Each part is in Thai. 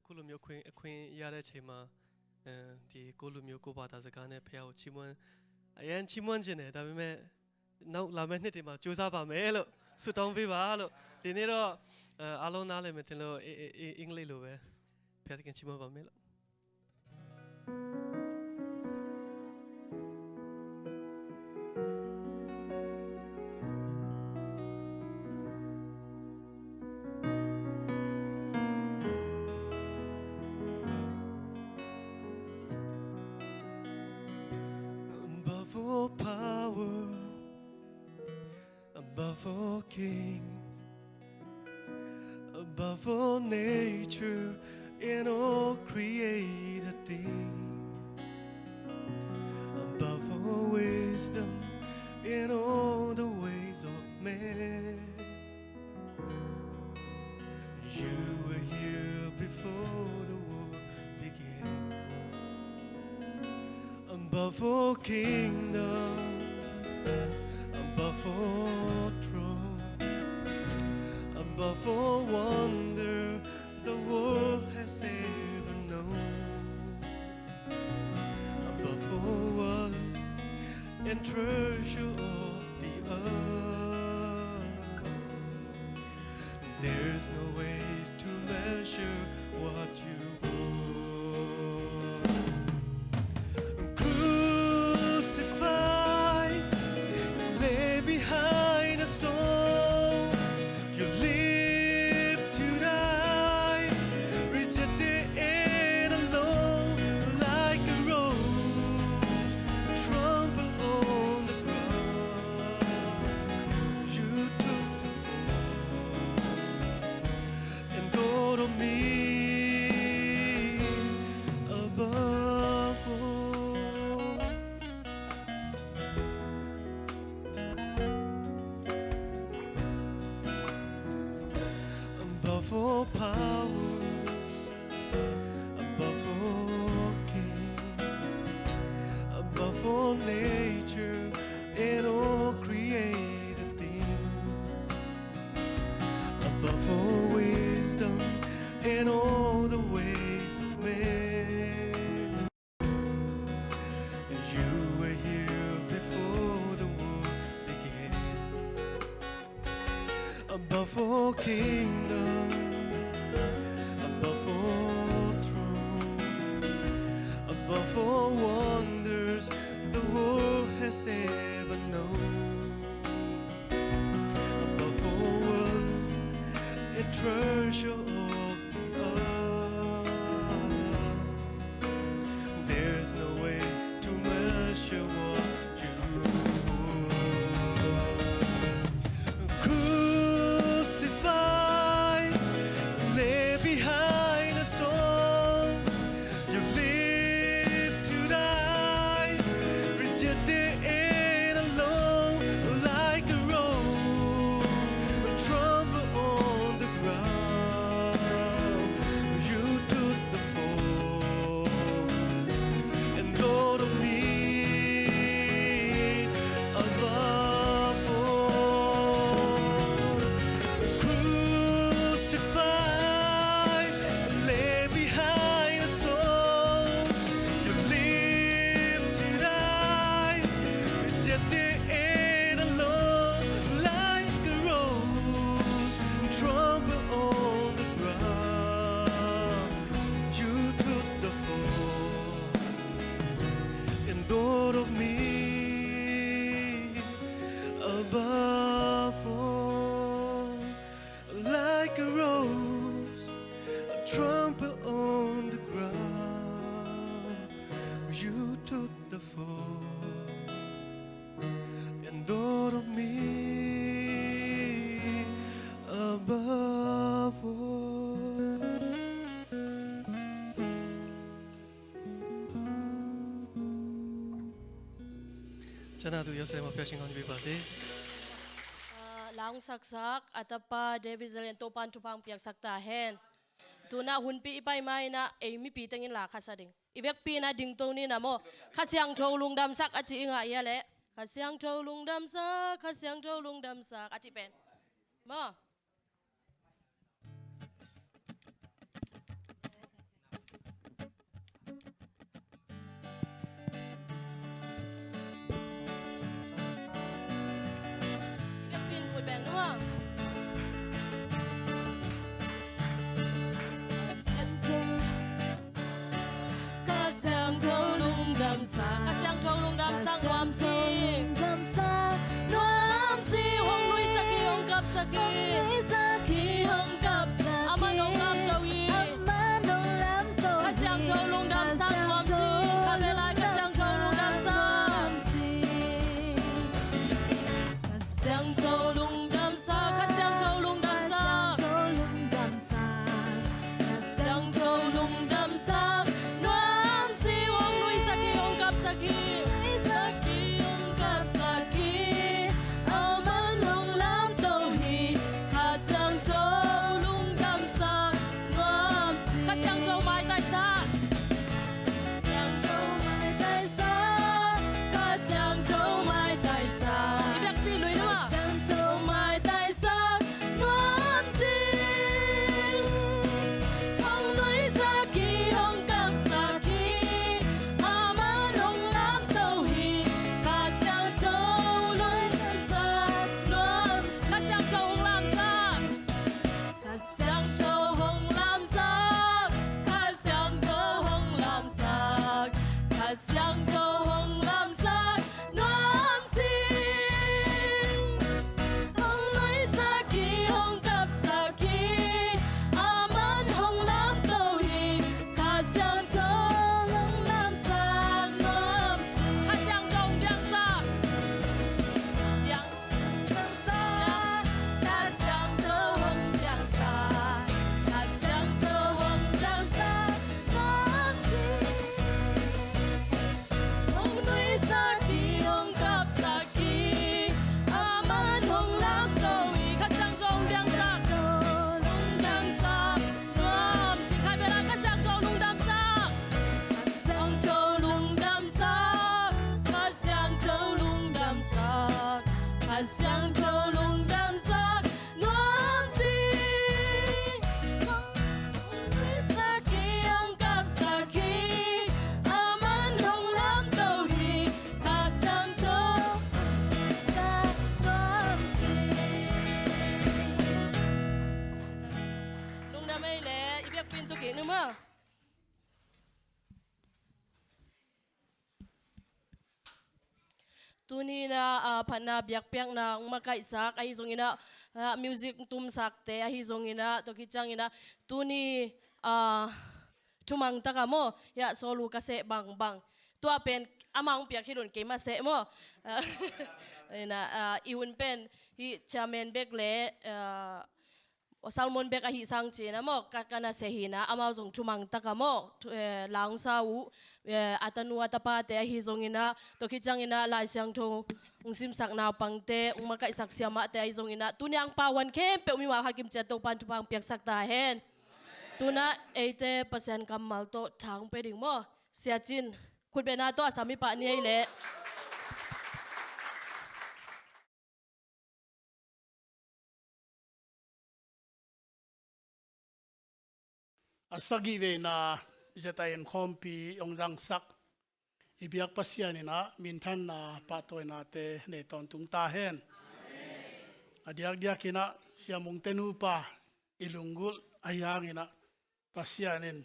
အခုလိုမျိုးအခွင့်ရတဲ့အချိန်မှာဒီကိုလိုမျိုးကိုဘာသာစကားနဲ့ဖះကိုချီးမွမ်းအရင်ချီးမွမ်းခြင်းတယ်ဒါပေမဲ့နောက်လာမယ့်နှစ်တွေမှာကြိုးစားပါမယ်လို့ဆုတောင်းပေးပါလို့ဒီနေ့တော့အားလုံးနားလည်မယ်တင်လို့အင်္ဂလိပ်လိုပဲဖះခင်ချီးမွမ်းပါမယ်လို့ Above all power, above all kings, above all nature and all created things, above all wisdom in all the ways of man. You were here before the world began. Above all kingdom, above all throne, above all wonder the world has ever known, above all wealth and treasure of the earth. There's no way to measure what you behind a stone, you live to die, rejected and alone, like a rose trampled on the ground. You took the fall and thought of me above all. Above all powers, above all kings, above all nature and all created things, above all wisdom and all the ways of men. You were here before the world began. Above all kingdom, above all throne, above all wonders the world has ever known, above all wealth and treasure of the earth. There's no way to measure what you crucified, lay behind a stone, you live to die, rejected and alone, like a rose trampled on the ground. You took the fall and thought of me above all. Crucified, lay behind a stone, you live to die, rejected and alone, like a rose trampled on the ground. You took the fall and thought of me above all, like a rose trampled on the ground. You took the fall and thought of me above all. Chana tu yosai ma phya shin kaung pi ba se. Lang saksak atapa David Zalian topan tupang piak sakta hen. Tuna hunpi ipai mai na mi pi tengin la khasading. Ibek pi na ding to ni na mo. Khasyang thou lung dam sak achi inga ya le. Khasyang thou lung dam sak, khasyang thou lung dam sak achi pen. Mo. na may le ibyak pintu kini mo tuni na pana biyak piang na makaisak ay zongina music tum sakte ay zongina to kichangina tuni tumang taka mo ya solu kase bang bang tua pen amang piak hidun ke ma se mo na iun pen hi chamen bek le salmon bek ahi sang china mo kakana sehina amao zong tumang taka mo laung sa u atanu atapa te ahi zongina to kichangina lai siang thong ungsim sak na pangte umaka isak siama te ahi zongina tunyang pawan kem pe umi mal hakim che to pan tu pang piak sak ta hen tuna eite pasen kamal to thang pe ding mo siachin khut be na to asami pa ni le asagi ve na jetayin khompi ongrang sak ibiak pasian ina mintan na patoi na te ne ton tung ta hen adiak dia kina siamung tenupa ilunggul ayang ina pasianin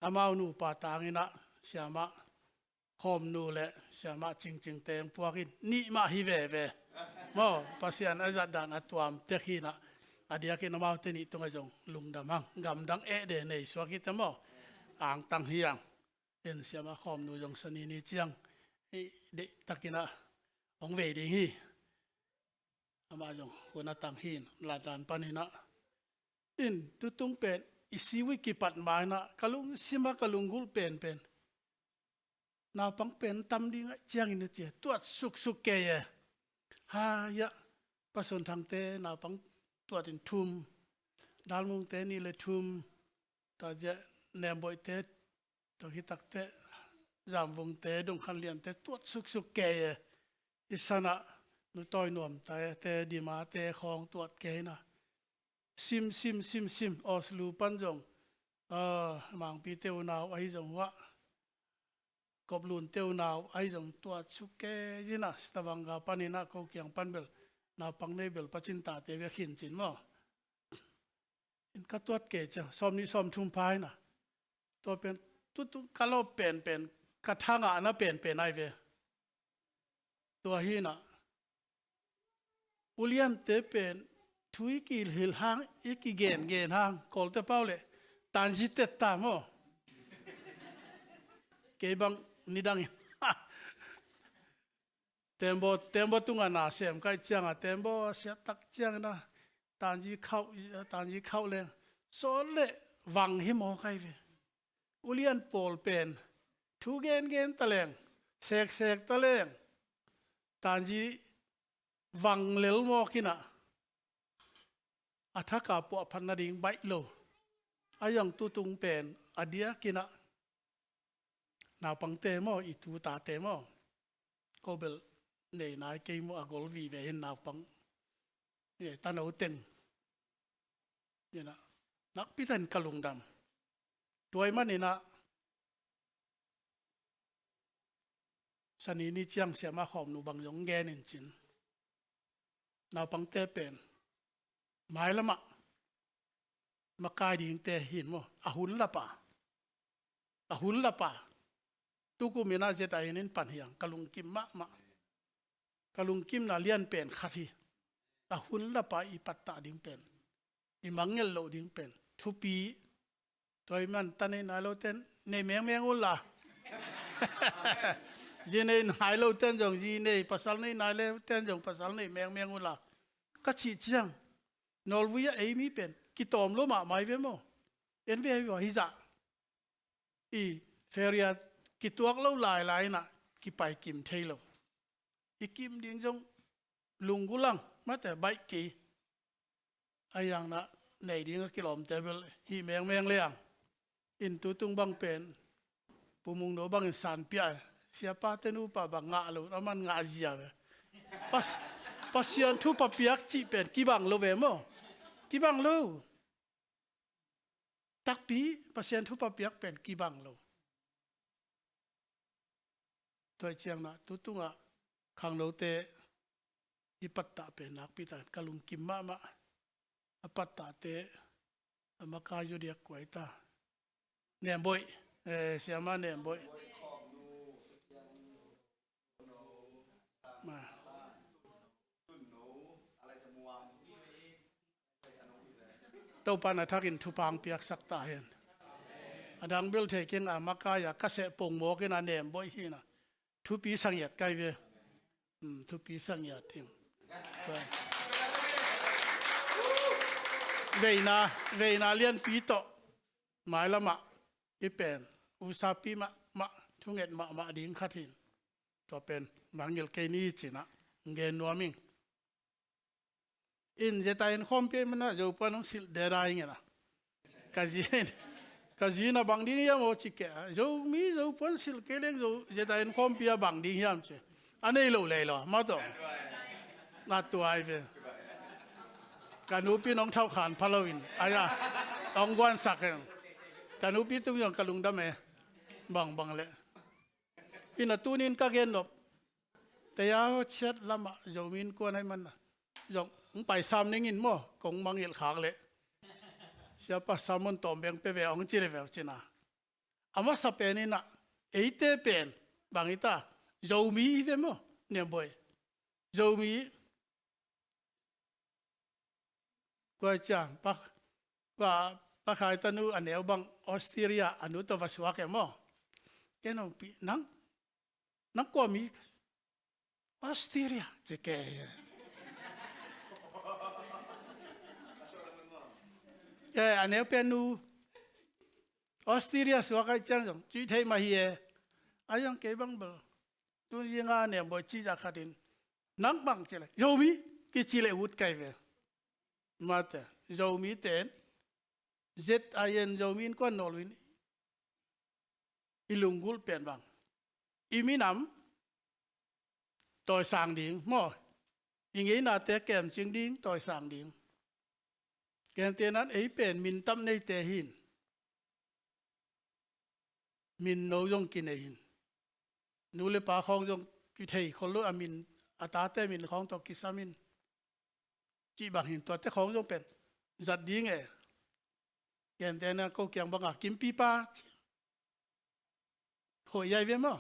amau nu pa tangina siama khom nu le siama ching ching teng puakin ni ma hi ve ve mo pasian azadan atuam tekhina adia ke namau te ni tonga jong lungdam hang gam dang e de nei so ki tamo ang tang hiang en siama khom nu jong sani ni chiang e de takina ong ve de hi ama jong kona tang hin la dan panina in tutung pen isiwi ki pat mai na kalung sima kalungul pen pen na pang pen tam ding chiang in che tuat suk suk ke ye ha ya pason thang te na pangตัวดินทุ่มดาลมุงเตนี่เลยทุ่มต่อจะแนมบอยเตตัวฮิตักเตจามวงเตดงคันเลียนเตตัวสุกสุกแก่อิสนะนุต่อยนวมแต่ดีมาเตของตัวแก่นะซิมออสลูปันจงมังปีเตวนาวไอจงวะกบลุนเตวนาวไอจงตัวสุกแก่ยินะสตวังกาปานินะเขาเกียงปันเบลนาปังในเบลปัจินตาเตเวขินจินมั้งอินกัตัวเกจซอมนี้ซอมทุ่มพายนะตัวเป็นตุกะโลเป็นกระทั่งอ่ะนะเป็นไอเวตัวฮีนะอุเลียนเตเป็นทุยกิลหิลหางอีกเกนหางกอลเตเป้าเลยตันจิตเตตามอ่ะเก็บังนิดังtembo tunga na sem kai changa tembo sia tak chang na tanji khau le so le wang hi mo kai ve ulian pol pen thu gen taleng sek taleng tanji wang lel mo kina athaka po phanna ding bai lo ayang tu tung pen adia kina na pangte mo itu ta te mo kobel nei nai ke mo agol vi ve hin na pang ye tan au ten ye na nak pitan kalung dam toy man ina sani ni chiang sia ma khom nu bang yong gen in chin na pang te pen mai lama makai ding te hin mo ahun la pa tu ku mina zeta in pan hiang kalung kim ma kalung kim na lian pen khati a hun la pa i patta ding pen i mangel lo ding pen thupi toy man tane na lo ten ne meng ula je ne nai lo ten jong ji ne pasal ne nai le ten jong pasal ne meng ula ka chi chiang nol vu ya ei mi pen ki tom lo ma mai ve mo en ve wa hi za i feria ki tuak lo lai na ki pai kim thailo ikim ding jong lunggulang mate bai ki ayang na nei ding kilom tebel hi meng leang in tu tung bang pen pumung no bang san pia siapa tenu pa bang nga lo aman nga zia pasian tu pa piak chi pen ki bang lo ve mo ki bang lo tak pi pasian tu pa piak pen ki bang lo toy chiang na tu tunga khang lo te ipatta pe nak pitan kalung kim ma apatta te มาคาอยู่เดียกไว้ตาเนี่ยบ่อยเสียมาเนี่ยบ่อยมาเต้าปานาทักินทุปังเปียกสักตาเห็นอดังเบลเทกินอามาคายากเสปงโมกินอันเนี่ยบ่อยหินะทุปีสังยัดไกเวทุปีสังยัดทิ้งเวนาเลียนปีโตหมายละมะอีเป็นอุตสาปีมะทุงเอ็ดมะดิ้งขัดหินตัวเป็นบางเงลเกนี่จีนะเงนนัวมิงอินเจตายนคอมเปมันนะจะอุปนังสิลเดรายเงี้ยนะกาจีนะบางดิ้งยามโอชิเกะจะอุปนังสิลเกเลงจะเจตายนคอมเปียบางดิ้งยามเชอันนี้รู้เลยล่ะมาต่อนัดตัวไอเวการอุปีน้องเท่าขานพาลวินอายะองกวนสักเองการอุปีตุ้งยองกะลุงดำเมบังเลยอินาตูนินก็เกนลบแต่ยาวเช็ดละมาจะมินกวนให้มันยองไปซ้ำนิ่งอินมั่วกงมังเอลขากเลยเสียปัสสามันตอมเบงเปเวองจิเลเวลจินะอามาสเปนินะเอเตเป็นบางอิตาจะมีอีเวมั่วเนี่ยบ่อยจะมีก็จะปักขายตันูอันเดียวบางออสเตรเลียอันนู้นตัววัสวะแกมั้งแกน้องปีนังก็มีออสเตรเลียจะแกอันเดียวเป็นนูออสเตรเลียสวะกันจังจีเทมาเฮียอายังเก็บังเบลตัวยังงานเนี่ยบ่จีจากขัดินนังบังเจเลยโยมีกิจิเลวุดไกเวมาแต่โยมีเต็นเจ็ดอายันโยมีนกวนนอลวินอิลุงกุลเป็นบังอีมีน้ำต่อยสางดิ่งมั่วอย่างงี้น่าแต่แก้มจึงดิ่งต่อยสางดิ่งแกนเตนั้นไอ้เป็นมินตั้มในเตหินมินโนยงกินเหินนูเลปาของยงกิเทยคนรู้อามินอาตาเตมินของตอกิสามินจีบางหินตัวแต่ของยงเป็นจัดดิ่งแกนเตนั้นก็เกี่ยงบังอากิมปีป้าหัวใหญ่เว้ยมั้ง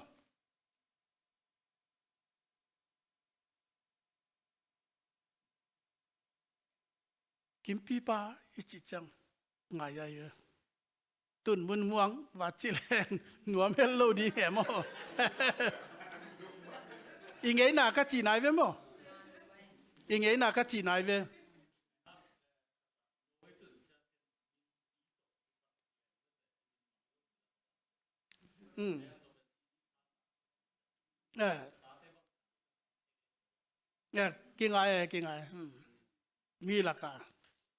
กิมปีป้าอิจิจังง่ายใหญ่เว้ยตุนมุนม่วงวัดจิเลนหนัวเมลโลดีแหมออิงเอ๋น่าก็จีนายเว้ยมั้งอิงเอ๋น่าก็จีนายเว้ยกินไงมีหลักการ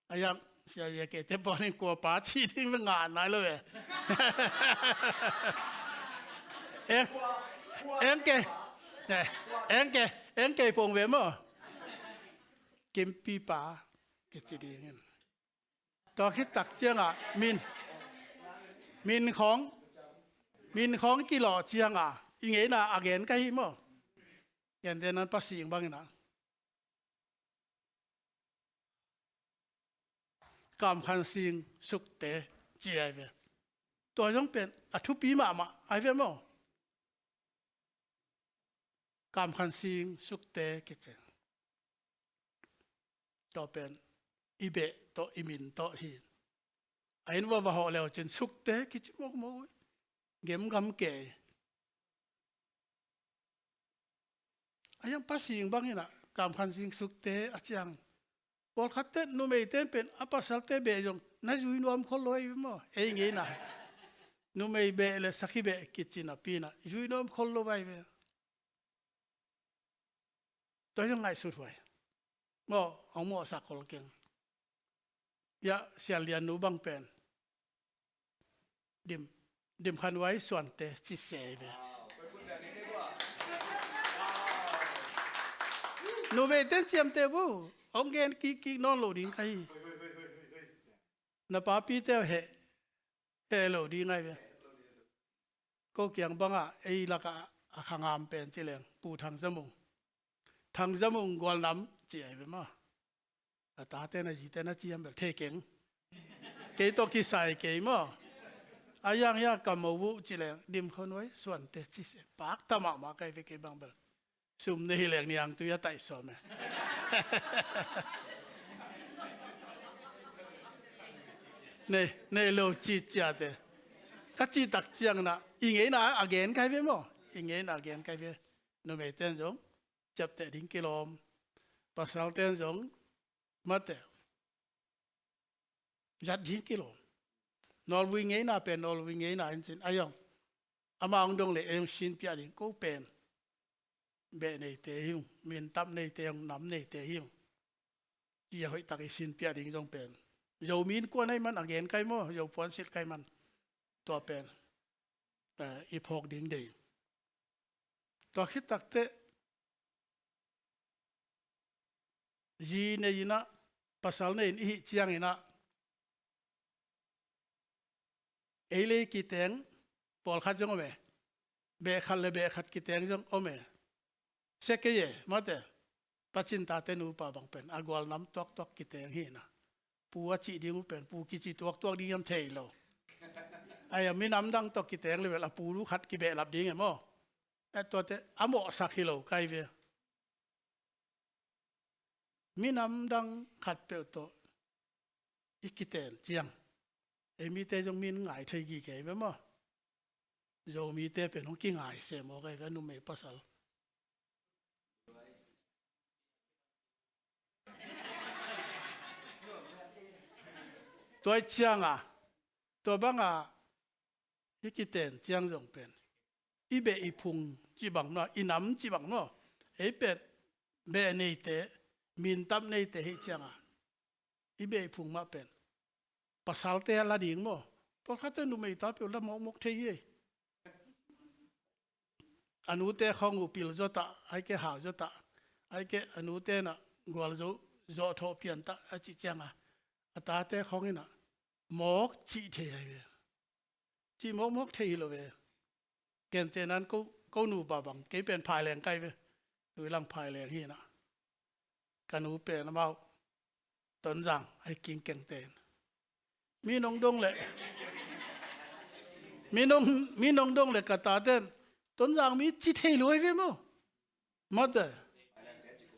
อายังเสียเกตเทปนี่กลัวป้าชีนี่มันงานไหนเลยเอ็งเกพงเวมอกิมปีป้ากิจดีเงี้ยก็คิดตักเจียงมินของกิโลเจียงอิงเอ๋น่ะอาเกนก็หิมอยันเดนั้นภาษีบางนะกามคันสิงสุกเตจีไอเวตัวยังเป็นอทุปีมาไอเวมอกามคันสิงสุกเตกิจตัวเป็นอีเบตัวอิมินตัวหินไอ้นว่าห่อแล้วจนสุกเตกิจมกมวยเกมกำเกยอายังภาษีบางนี่นะกามคันสิงสุกเตอาจารย์พอขัดเต้นนูไม่เต้นเป็นอาภาษาเตเบยงน่าจะวินวามคนลอยมั้งเองไงนะนูไม่เบลสักเบกิจนะปีนะวินวามคนลอยไปตัวยังไงสุดไว้ก็เอาหม้อสักคนเก่งยาเสียเรียนนูบังเป็นดิมขันไว้ส่วนเตจิเสไปนูไม่เต้นเจียมเตบูองเกนกีนอนโหลดิ้งใครนับป้าปีเตอร์เฮโหลดิ้งไงเว้ยก็เกี่ยงบังไอ้ละกะขางามเป็นเจริญปูทางจมูกกวนน้ำเจียไปมั้งตาเต้นจีเต้นจียมแบบเทเก่ง cái to cái sai cái mà ayang ya cầm màu chỉ là điểm không nói xuân tết chỉ sẽ bác ta mà cái về cái bằng bờ sum này là niang tu ya tại sao mà này lâu chỉ chả thế các chỉ đặc trưng là ý nghĩa là again cái về mà ý nghĩa là again cái về nó mấy tên giống chập tệ đỉnh km pasal tên giống mất thế giật đỉnh km nol vui nghe na pen nol vui nghe na anh xin ayong ama ông đông lệ em xin pia đỉnh cố pen bệ này tệ hiu miền tâm này tệ ông nắm này tệ hiu chỉ hội tắc xin pia đỉnh trong pen dầu miền qua này man again cái mo dầu pon xịt cái manตัวเป็นอีพอกดิ้งดีตัวคิดตักเตยีในยีน่ะภาษาในอีเชียงยีน่ะเอเลกิเตงปอลขัดจงอเมเบขัดเลเบขัดกิเตงจงอเมเสกเย่มาเตปัจจินตาเตนูปาบังเป็นอากวลน้ำตอกตอกกิเตงฮีน่ะปูวจิดิ้งเป็นปูกิจิตัวตัวดิ้งยำเทยโลไอ้มีน้ำดังตกกิเตงเลยเวลาปูรู้ขัดกิเบลับดิ้งไงมั้งไอ้ตัวเตะอโมสักฮิโลไกเวมีน้ำดังขัดเปลวตัวอีกิเตนเจียงไอ้มีเตจงมีง่ายเทกี่เก๋ไว้มั้งโยมีเตเป็นของกี่ง่ายเสียหมอไกเวนุ่มไม่ปัสสาวตัวเชียงอ่ะตัวบ้างอ่ะอีกิเตนเจียงจงเป็นอีเบอีพุงจีบังเนาะอีน้ำจีบังเนาะไอ้เป็ดเบในเตมินตับในเตให้เจียงอ่ะอีเบอีพุงมาเป็นภาษาเตะละดิ่งมั้งพอเขาเต้นดูไม่ตาเปล่าละมกเทียอนุเตะของอุปิลจตะไอ้แกหาวจตะไอ้แกอนุเตะน่ะกวลโจทอเปียนตะไอ้จีเจียงอ่ะตาเตะของนี่น่ะมกจีเทียเว้ยจีมกเทียเลยเว้ยเกณฑ์เตนั้นก็หนูบาบังเกเป็นพายแรงใกล้เว้ยหรือลังพายแรงที่น่ะกันหนูเป็นน้ำเมาต้นจังไอ้กินเก่งเตนมีน้องดงเลยมีน้องดงเลยกระตาเต้นต้นจังมีจีเทียเลยเว้ยมั้งมัดเด้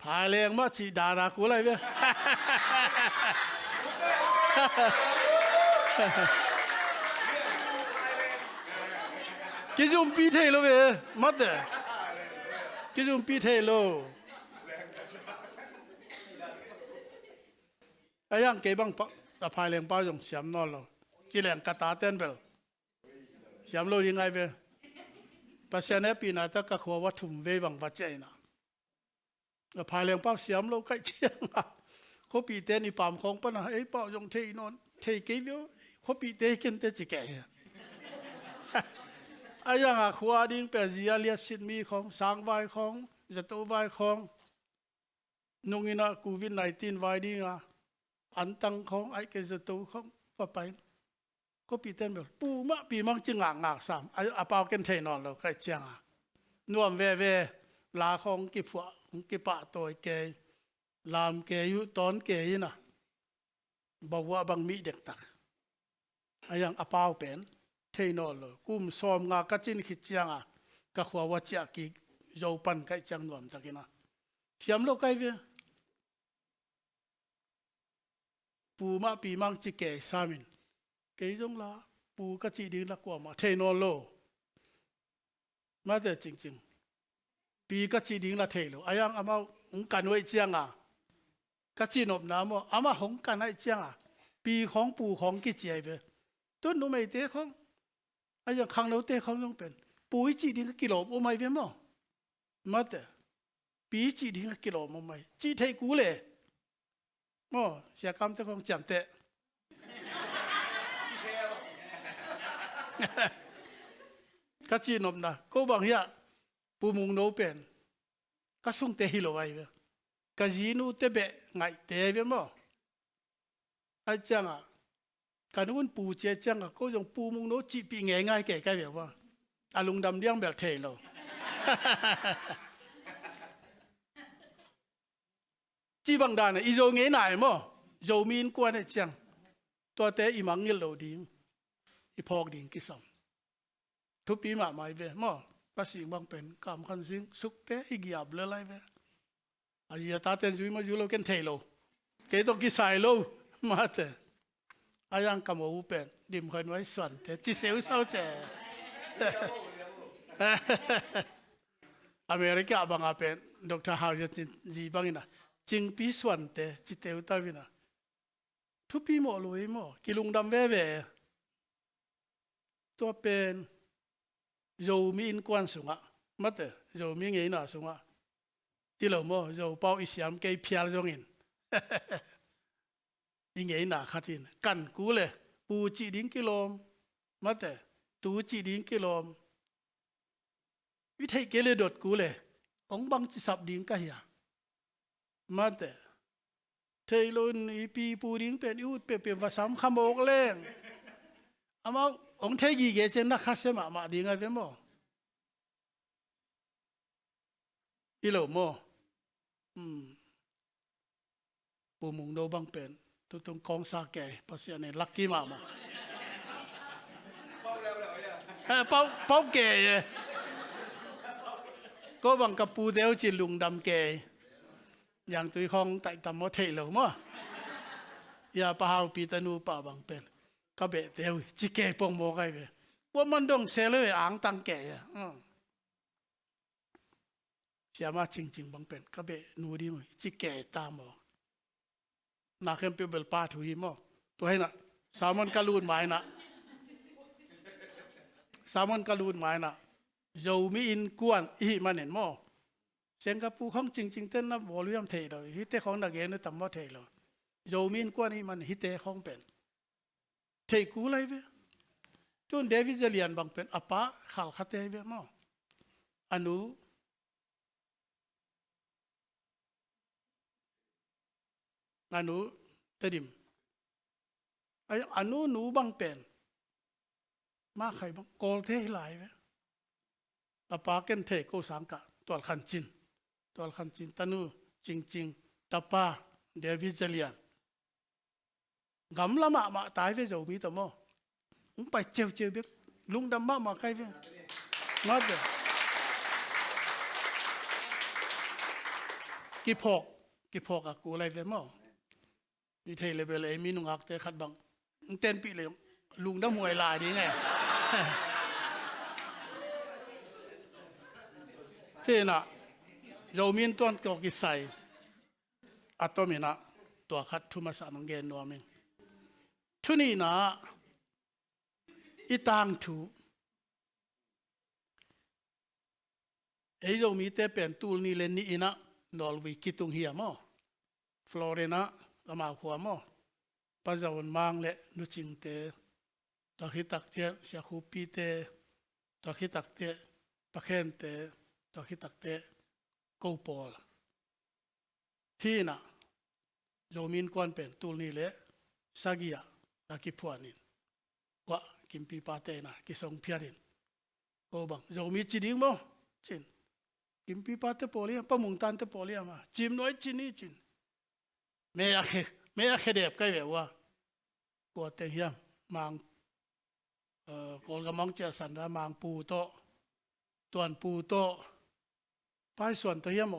พายแรงมาจีดารากูเลยเว้ยกิจมปีเทโลเวมัดเดกิจมปีเทโลไอ้ยังเก็บังปะพายแรงป้าจงเสียมนอนโลกิแรงกระตาเต้นเบลเสียมโลยังไงเวปัจจัยนี้ปีนั้นตะกะขัววัตถุเวบังปัจจัยนะพายแรงป้าเสียมโลใกล้เชียงเขาปีเต้นอีปามของปะนะไอ้ป้าจงเทนอนเทเกี่ยวเขาปีเต้กินเต้จิแก่ไอ้ยังขวาดิ้งเป็นเสียเลียสิมีของสางใบของจะตัวใบของนุ่งอินะกูวิน19ใบดิ้งอันตังของไอ้เกจะตัวของก็ไปก็ปีเต้นแบบปูมะปีมังจึงงากสามไอ้อาเปาเกันเทนอนเราใกล้เชียงนวมเวลาของกิบฝัวกิปะตัวแกลามแกอยู่ตอนแกยี่น่ะบอกว่าบางมีเด็กตักไอ้ยังอาเปาเป็นเทนอลเลยกุมซ้อมงากัจินขิดเจียงกะขวาวัจกิโยปันไก่จังนวมตะกินะเทียมโลกไก่เวปูมาปีมังจิเกสามินเกยจงละปูกัจิดีละกว่ามาเทนอลโลมาแต่จริงๆปีกัจิดีละเทโลไอ้ยังอามาหงกันไว้เจียงกัจินบน้ำว่าอามาหงกันไว้เจียงปีของปูของกิเจียเวต้นนุ่มไม่เตะของไอ้ยังขังเราเตะเขาต้องเป็นปุ๋ยจีดิ้งกิโลโอไม่เว้นมั้งมาแต่ปีจีดิ้งกิโลโอไม่จีเทกูเลยมั้งเสียคำเจ้าของจำเตะก็จีนมนะก็บางอย่างปูมุงโนเป็นก็ส่งเตะฮิโลไว้เว้ก็จีนูเตะเบะไงเตะเว้นมั้งไอ้จังการนู้นปูเจียจังก็ยังปูมุงโนจีปีง่ายๆแก่ๆแบบว่าอารมณ์ดำเลี้ยงแบบเทโลจีบังดานะอีโจเงี้ยไหนมั้งโจมีนกวนไอ้จัง ตัวเตอีมังเงลโลดิงอีพอกดิงกิสัมทุปีมาไม่เวมอภาษีบางเป็นกำคันสิงสุกเตอีกียบเลยเวอาจีตาเต็นจุยมาจุโลเกนเทโลเกตกิสายโลมาเตอายังกำมูเป็นดิมคนไว้ส่วนเตจิเซลเศร้าเจอเมริกาบางอาเป็นดรฮาวจะจีบางอินะจิงปีส่วนเตจิเตวตาวินะทุปีหมอลุยหมอกิลุงดำเว่ตัวเป็นโยมีอินกวนสุงะมาเตโยมีเงินน่ะสุงะที่เราหมอโยเป้าอิสยามเกยเพียรจงอินอิงเงินน่ะขัดินกันกูเลยปูจีดิ้งกิโลมาเตตูจีดิ้งกิโลวิธีเกลือดดกูเลยองบังจิสับดิ้งกันยามาเตเทยลุนอีปีปูดิ้งเป็นยูดเป็นภาษาคำบอกเล่งอามาองเทกีเกจนักขัดเสมาดิ้งอะไรเป็นบ่อีโลโมปูมุงโดบังเป็นตุตุงกองสาแก่ภาษาเนี่ยลักกี้มาเป้าแก่ก็บังกับปูเดียวจิลุงดำแก่อย่างตุยของไต่ตำมอเทเหลวมั้งอย่าปะหาวปีตานูป่าบังเป็นก็เบะเดียวจิแก่ปงโมไกเบว่ามันต้องเซเลยอ่างตังแก่เสียมาจริงๆบังเป็นก็เบะนูดีมั้ยจิแก่ตามบอกนักเขียนเปเบลป้าถุยมั้งตัวให้น่ะสามันกะลูนหมายน่ะสามันกะลูนหมายน่ะโยมีอินกวนอีมันเห็นมั้งเสียงกับผู้ของจริงๆเต้นนับบอลลูนเทเลยฮิตเตของนักเรียนนี่ต่ำว่าเทเลยโยมีอินกวนอีมันฮิตเตของเป็นเทกูเลยเว้ยจนเดวิดจะเรียนบางเป็นอปะขัลขัดเตเว้ยมั้งอนุเตดิมไอ้อนุหนูบางเป็นมาใครบางโกลเทหลายเว้ยอปะเกันเทโกสังกะตัวขันจินตานูจริงๆตาป้าเดวิดจะเรียนกำละมาตายเว้ยจะมีตัวมั้งไปเจียวเบี้ยลุงดำมาใครเว้ยมาเด้อกี่พอกอะกูอะไรเว้ยมั้งมีเทเลเบลมีนุ่งอักเตะขัดบังเต้นปีเลยลุงดำมวยลายดีไงเฮ้น่ะเรามีตัวกกิใส่อัตมินะตัวขัดทุมาสานงเกนนัวมิงทุนี่นะอีตังทูเรามีแต่เป็นตูลนี่เลนนี่นะนอลวิกิตุงเฮียมั้งฟลอเรนาละมาขวามั้งปัจจุบันมังเละนุจิงเตตะคิตักเจเสียคูปีเตตะคิตักเตปะเคนเตตะคิตักเตกูปอลที่น่ะโยมินกวนเป็นตูนี่เละสักยาตะกิพวนินกว่ากิมปีปาเตนะกิสงเพียรินกูบังโยมิจีดิ้งมั้งจินกิมปีปาเตปอลีปะมุงตันเตปอลีมาจิมน้อยจินี่จินไม่อยากเด็บใกล้แบบว่ากวดเตียมมังกอลกำมังเจสันดามังปูโตตัวนปูโตไปส่วนตัวเหี้ยม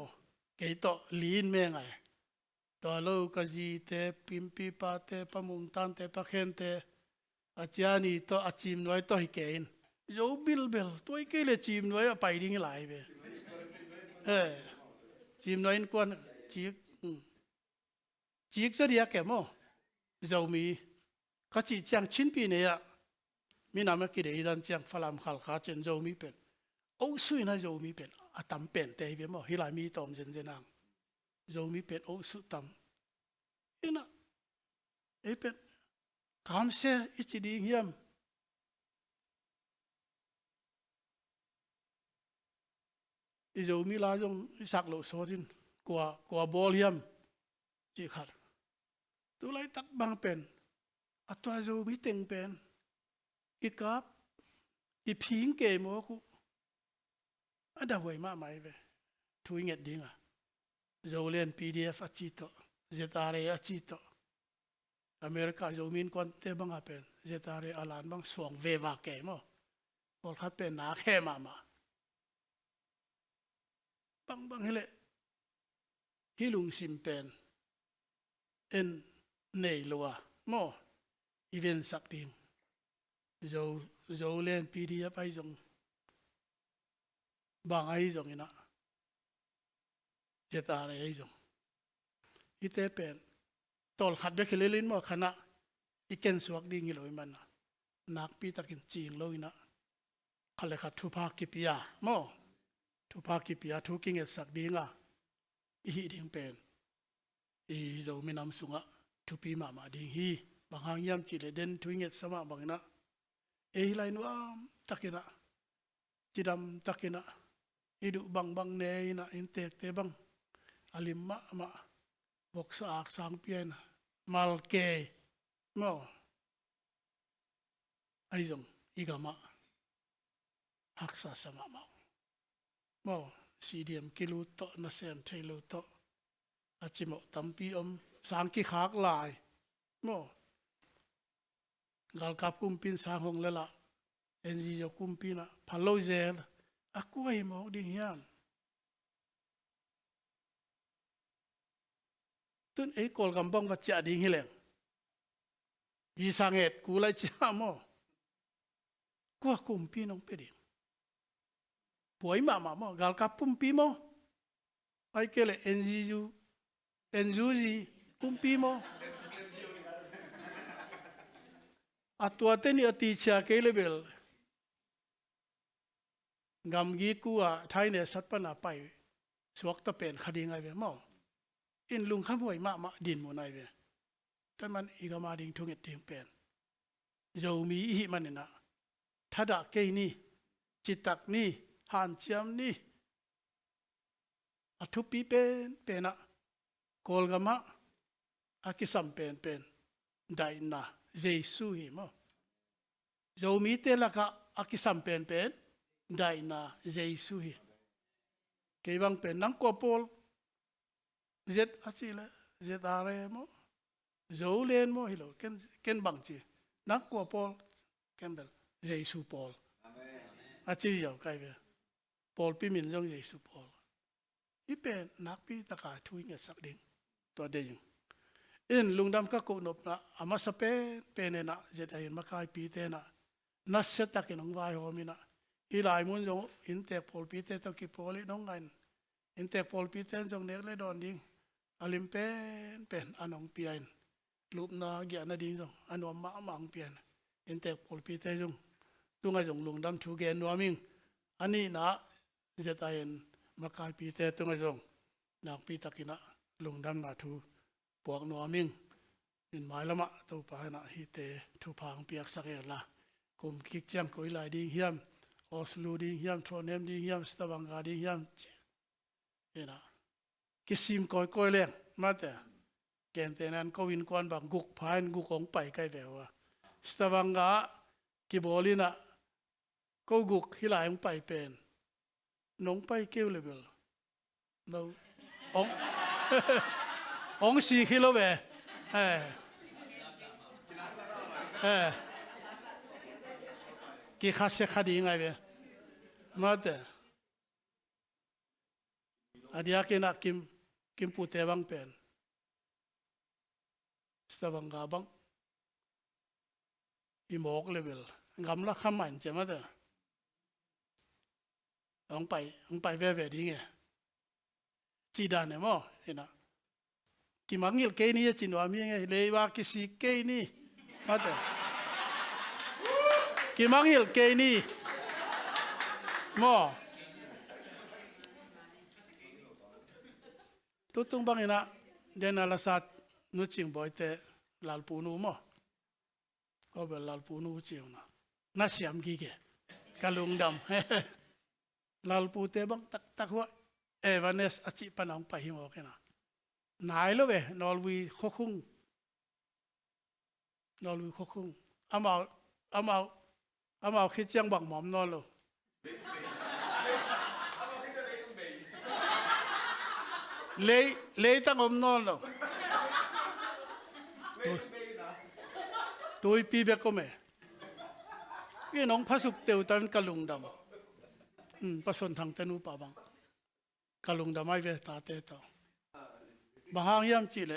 เกยโตลีนเมงไงตัวโลกจีเตปิมปีปาเตปะมุงตันเตปะเคนเตอาจารย์นี่โตอาจิมน้อยโตฮิเกนโยบิลตัวไอ้เกลจิมน้อยไปดิ้งหลายเว้จิมน้อยกวนจีกจะเรียกแก่มั้งเรามีก็จีจังชิ้นปีเนี่ยมีนามกิเลสดันจังฟลามขัลขาเจนเรามีเป็นโอ้สุยนะเรามีเป็นอาตัมเป็นเตยเว้ยมั้งฮิลามีตอมเจนเจนังเรามีเป็นโอ้สุตัมนี่นะเป็นคำเสียอิจดีเหี้ยมเรามีลายงสักโลโซดินกว่าบอลเหี้ยมจีขัดตัวไรตักบางเป็นอัตราโจมีเต็งเป็นกิกับกิพิงเกมโอ้กูอันดับหวยมากไหมเว้ยทุยเงียดดิ้งอ่ะโจเลียน PDF อาจิโตเจตาเรอาจิโต America zo min kon te bang apen zetare alan bang suang ve va ke mo kol khat pen na khe ma bang hele hilung sim pen en nei loa mo event sak ding zo len pdf ai jong bang ai jong ina zetare ai jong ite pen tol khat be khelelin mo khana iken suak ding loi man nak pi takin ching loina khale khat thu pha ki pia mo thu pha ki pia thu king et sak dinga hi ding pen i zo minam sunga thu pi ma ding hi bang hang yam chi le den thu nget sama bang na e lai nu am takina chidam takina idu bang ne ina intek te bang alim ma bok sa ak sang pian mal ke mo ai jong igama haksa sama ma mo cdm kilu to na sem thailu to achimo tampi sang ki khak lai mo gal kap kumpin sang hong lela enji jo kumpina phalo zel akuai mo ding hian tun ei kol gambong va cha ding hileng yi sanget ku lai cha mo kwa kumpi nong pedi poi ma mo gal kap kumpi mo ai kele enjuji kumpi mo atua teni ati cha ke level gam gi kuwa thai ne sat pa na pai suak ta pen khading ai ve mo in lung kham hoi ma din mo nai ve tan man igama ding thungit ding pen zo mi hi manina thada ke ni chitak ni han chiam ni athu pi pen pena kolgama akisam pen dai na jesu hi mo zo mi te la ka akisam pen dai na jesu hi ke bang pen nang ko pol zet achile zet are mo zo len mo hilo ken bang chi nak ko pol kembel jesu pol achi yo kai ve pol pi min jong jesu pol ipen nak pi taka thui nge sak ding to de yung in lungdam ka ko nop na ama sa pe ne na zet ain makai pi te na na set tak in vai ho mi na i lai mun jong in te pol pi te to ki poli nong ngain in te pol pi te jong nek le don ding alim pen anong pian lup na gya na ding jong anom ma mang pian in te pol pi te jong tunga jong lungdam thu gen no ming ani na zet ain makai pi te tunga jong nak pi takina lungdam na thu puak no ming in mai lama to pa na hi te thu phang piak sak la kum kik chang koi lai ding hiam oslo ding hiam thonem ding hiam stavanger ding hiam ena kisim koi leng mate ken tenan ko win kon bang guk phain guk ong pai kai vewa stavanger ki bolina ko guk hilai ong pai pen nong pai keu level no ong ong si kilo ve ki khase khadi ngai ve mate adia ke na kim pu te bang pen stavanger bang i mok level ngam la kham man che mate ong pai ve ding e chi da ne mo ina ki mangil ke ni chin wa mi nge le wa ki si ke ni mate ki mangil ke ni mo tutung bang ina den ala sat nu ching boy te lal pu nu mo ko be lal pu nu chiu na siam gi ge kalung dam lal pu te bang tak wa evanes achi panang pa hi mo kena nai lo ve nolwi khokhung amao khi chiang bang mom no lo le tang om no lo ตุยปีเบกก็ไม่ยี่น้องพระสุกเตียวตันกะลุงดำประสนทางเตนูป่าบังกะลุงดำไม่เวตาเตตอบางยามจีเล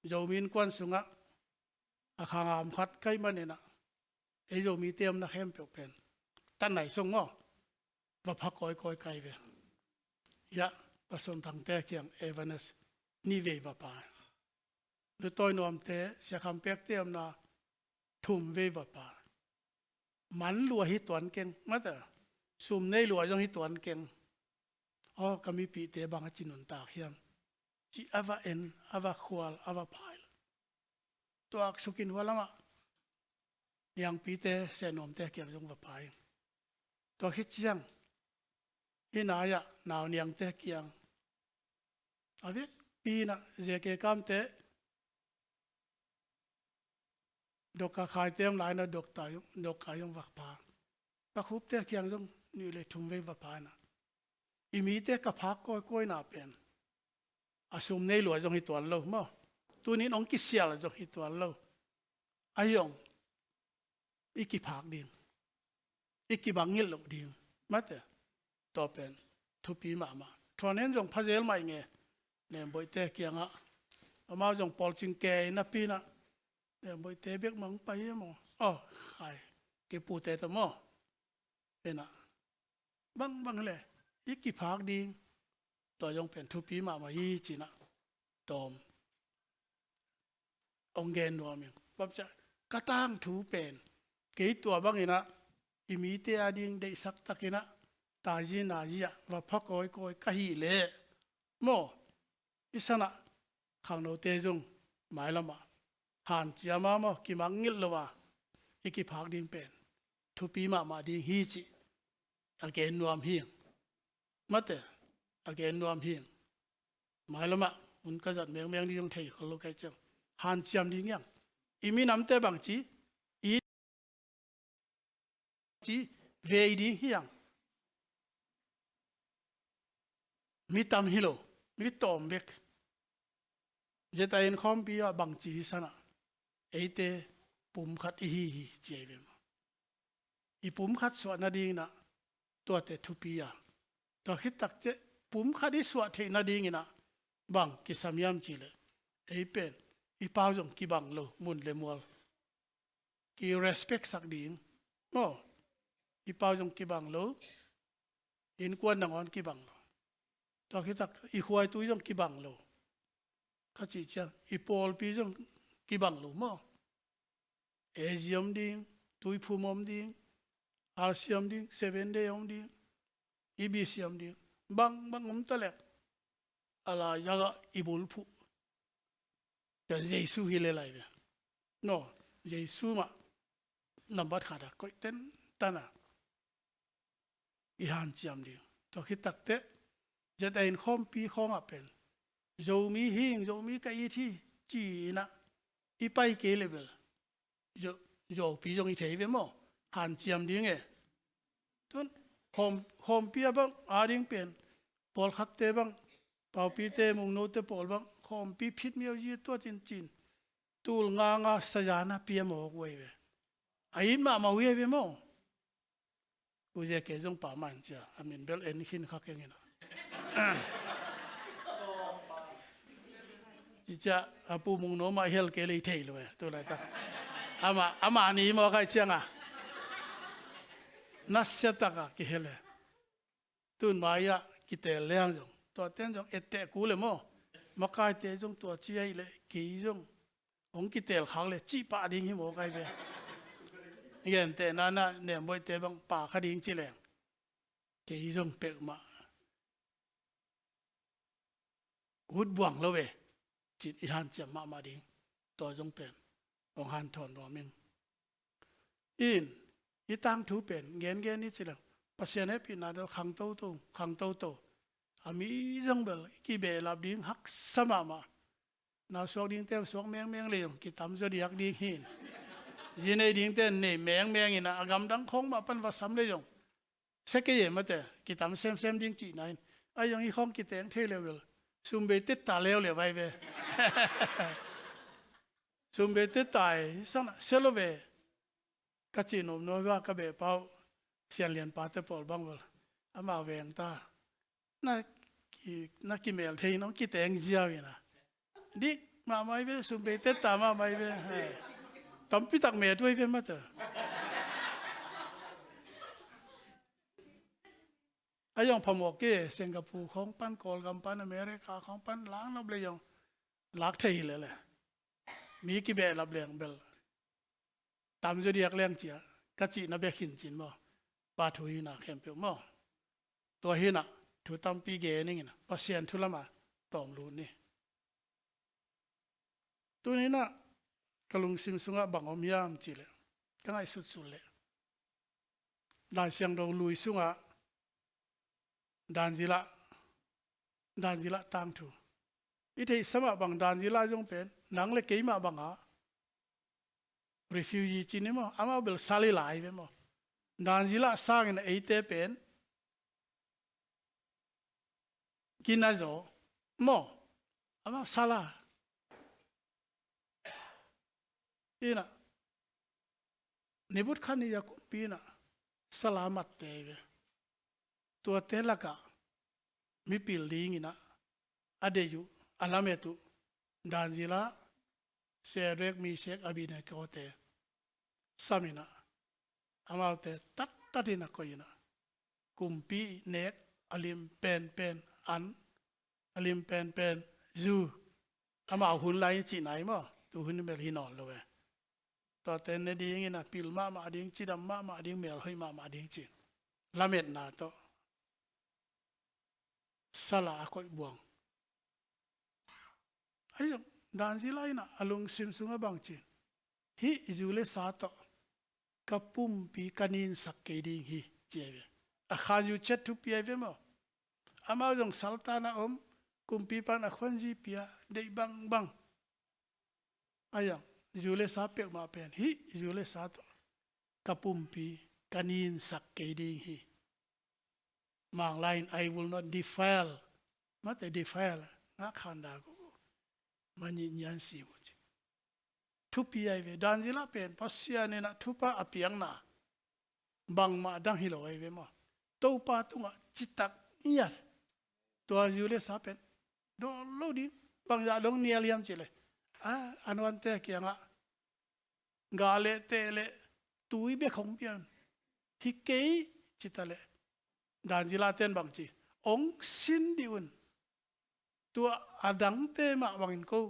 โยมินกวนสุงะอาคางามขัดใกล้มันเนี่ยนะไอโยมีเตรียมนักเข้มเปียกเป็นตั้งไหนทรงง้อว่าพักคอยไกลเวยะประสนทางเตะเคียงเอวานัสนี่เวว่าป่าดูตัวนอมเตะเสียคำเปียกเตรียมนะทุ่มเวว่าป่ามันลัวหิตวนเก่งมาแต่ซุ่มในลัวยังหิตวนเก่งอ๋อก็มีปีเตะบางจินุนตาเขียมจีอาวาเอ็นอาวาควอลอาวาพายตัวสุกินหัวละมะยังปีเตะเสนอมเตะเกี่ยวกับว่าพายตัวคิดเชียงที่นายะนาวเนียงเตะเกี่ยงอาวิปีน่ะเจเกกามเตะดอกขายเต็มหลายนะดอกตายดอกขายยังวักพาตะคุบเตะเกี่ยงต้องนี่เลยทุ่มไว้ว่าพานะอีมีเตะกับพักก้อยน่าเป็นอาสมในหลวงจงหิตวันเรามั้งตัวนี้น้องกิเสียละจงหิตวันเราอายองอีกิพักดินอีกิบังเงินหลงดินมาเตะต่อเป็นทุปีมาทอนนี้จงพระเจ้าไม่เงี้ยเนี่ยบ่อยเตะเกี่ยงอ่ะมาจงปอลจิงเกยนับปีนะเนี่ยบ่อยเตะเบียกมังไปมั้งอ๋อใครเก็บปูเตะตัวมั้งเป็นอ่ะบังเลยอีกิพักดินต่อยงเป็นทุปีมายีจีนะตอมองเกนนัวมิงว่าจะกระตั้งถูเป็นเกี่ยตัวบางอีนะอิมิเตอดิงได้สักตะกินะตาจีนาจีอะว่าพักก้อยกะฮีเล่โมอิสนะขังโนเตจงหมายละมาหันจีมาโมกิมังงิลละวะอีกิพักดิงเป็นทุปีมาดิงฮีจีอเกนนัวมฮีมาเตagain no am hin mailama un ka zat meng di jong thei kholo kai chang han chiam ding yang imi nam te bang chi i chi ve di hiang mi tam hilo mi tom bek jeta in khom pi ya bang chi sana eite pum khat hi cheve ma i pum khat so na ding na to te thu pi ya to khit tak teปุ่มขัดที่สวดเทนาดีงินะบังกิสามยามจีเลยไอ้เป็นอีป้าจงกีบังโลมุนเลมัวกี respect สักดีงโอ้อีป้าจงกีบังโลอินกวนนังอ่อนกีบังโลตอนคิดตักอีควายตุยจงกีบังโลข้าจีเจ้าอีปอลปีจงกีบังโลมั้งเอเจียมดีตุยพูมอมดีอาร์ซียมดีเซเว่นเดย์อมดีอีบีซียมดีbang tale ala jaga ibul pu te Yesu hile lai be no Yesu ma number khada koi ten tana i han chiam di to khitak te jeta in khom pi khom apen zo mi hing zo mi kai thi chi na i pai ke level zo pi jong i thei ve mo han chiam di nge tun khom pi bang a ding penปอลขัดเตบังเป่าปีเตมุงโนเตปอลบังขอมปีพิษเมียวยีตัวจินตูลงางาสยานาเปียหมอกเว้ยไอ้มาเว้ยเว้ยมั้งกูจะเกจงป่ามันจ้ะอามินเบลเอ็นขินขักอย่างงี้นะจิจ้าอาปูมุงโนมาเฮลเกลีเทยเลยตัวอะไรตั้งอามานี่มอใครเชียงอ่ะนัสเซตากะกิเฮลตุนมายะกิเตลเลี้ยงจงตัวเต้นจงเอเตกูเลยมั้งมาใครเตจงตัวชี้เลยกี่จงองกิเตลขังเลยจีป่าดิ้งหิมอกใครไปเงี้ยเตนั่นน่ะเนี่ยบ่อยเตบังป่าคดิ้งจีแรงกี่จงเปกมาหุดบ่วงแล้วเว้จิตอีหันจะมาดิ้งตัวจงเป็นองหันถอนรอมิงอีตั้งถูเป็นเงี้ยนี่จีแรงภาษาเนี่ยพี่นาเดขังโตอามีจังเบลกี่เบลับดิ้งหักสมานาสวกดิ้งเต้สวกแมงเลยกี่ตำจะดีหักดิ้งหินจีนดิ้งเต้เนี่ยแมงอินะกำดังคงมาเป็นวัดสำเลยจงเสกเย่มาเต้กี่ตำเซมดิ้งจีนายไอ้ยังอีของกี่เต้งเทเลเวลซุ่มเบติดตาเลวเลยไปเว้ ซุมเบเตตายสังเซโลเวกัจจินมโนว่ากะเบเปาเสียเลียนปาเตปอลบังวลอามาเวงตานักกิเมลเทน้องกิเตงเจียวนะดิมาไม่เวซุมเบเตตามาไม่เวตอมพิตักเมด้วยเวมาเตอไอ้ยังพมอกเกสิงคโปร์ของปันกอลกัมปันอเมริกาของปันล้างนับเลยยังลักเทยเลยแหละมีกี่แบบรับเลี้ยงเบลตามจะเรียกเลี้ยงเจียกัจจินับเบขินจินมั้งปาทุยนักเข้มเปียวมั้งตัวหินะถูตามปีเกนี่นะปัสเซียนทุลมาตอมรูนี่ตัวนี้นะกลุงซิมสุงะบังอมยามจีเลยก็ง่ายสุดๆเลยได้เสียงเราลุยสุงะดานจิละตังถูอีที่สมัครบางดานจิละจงเป็นนังเล็กกี่มาบังอ่ะ refugee จีนี่มั้งอามาเบลซาลีไลฟ์มั้งดานจิละสร้างในเอเตเป็นกินอะไรจ้ะมั้งอามาซาลาอีน่ะนิบุตขันนี่ยาคุปีน่ะสลามัดเตยตัวเตลักะมีปิลลิงนะอเดยุอาลาเมตุดานจิลาเชเรกมีเชกอบิเนกโอเตสามินะอามาเตตัดดินะก็ยินะกุมปีเนกอลิมเป็นอันอลิมเป็นจูอามาหุ่นไลจีไหนมั้งตัวหุ่นเมลฮินอนเลยตัวเตนดีงี้นะปิลมาดิ้งจีดำมาดิ้งเมลให้มาดิ้งจีลาเมตนาโตสลาคอยบวงไอ้ยังดานซิไลนะอารมณ์ซิมซุงะบางจีฮีจูเลสาโตกับปุ่มปีกันินสักเกดิงฮีเจเวอาคารอยู่เช็ดทุปีเวมั้งอามาจงสัลตานะกุมปีปันอควันจีปียเดบังไอ้ยังจูเลสาเปียกมาเป็นฮีจูเลสาโตกับปุ่มปีกันินสักเกดิงฮีมางไลน์ I will not defile มาแต่ defile งักขันดากูมันยันสิบุตรทุปีไอเวดานจิลาเป็นปัสยานี่นะทุปะอภิยังนะบังมาดังฮิโลไอเวมาตัวปาตุงะจิตตักเนียตัวยูเลสาเป็นโดนโลดีบางอย่างลงเนียเลียมจิเลยอันวันเตะเกียงะกาเลเตเลตุยเบคงเปียนฮิเกยจิตเลดานจิลาเต้นบางจีองสินดิวนตัวอดังเตมาบางอินกู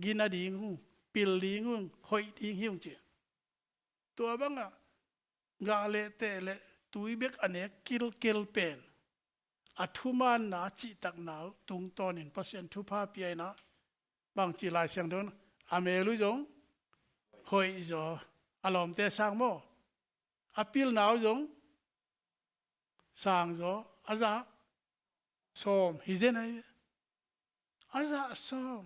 กินอดีงูปิลดีงูหอยดีหิวจีตัวบางอะกาเลเตเลตุยเบกอันเนกิลเป็นอัทุมานนาจิตักหนาวตุงตอนินเปอร์เซ็นต์ทุพาเปียนะบางจีลายเสียงโดนอเมรุจงหอยจออารมณ์เตสร้างโมอปิลหนาวจงสร้างจออาจารย์สมฮิเจนไออาจารย์สม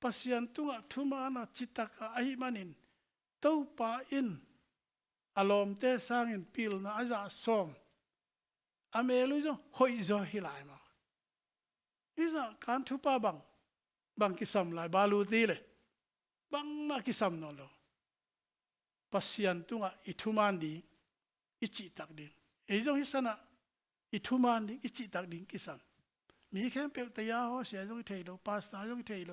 ปัสยันตุงะทุมานะจิตตะกะไอมันินตัวปาอินอารมณ์เตสร้างอินปิลนะอาจารย์สมอเมรุจงหอยจอฮิลายมาอิจาการทุปาบังกิสัมลายบาลูตีเลยบังมากิสัมนนโลปัสยันตุงะอิทุมันดีอิจิตักดิงไอจงฮิสนะอิทุมันดิอิจิตักดิงกิสัมมีแค่เปียกตยาหัวเสียจงเทโลปาสตาจงเทโล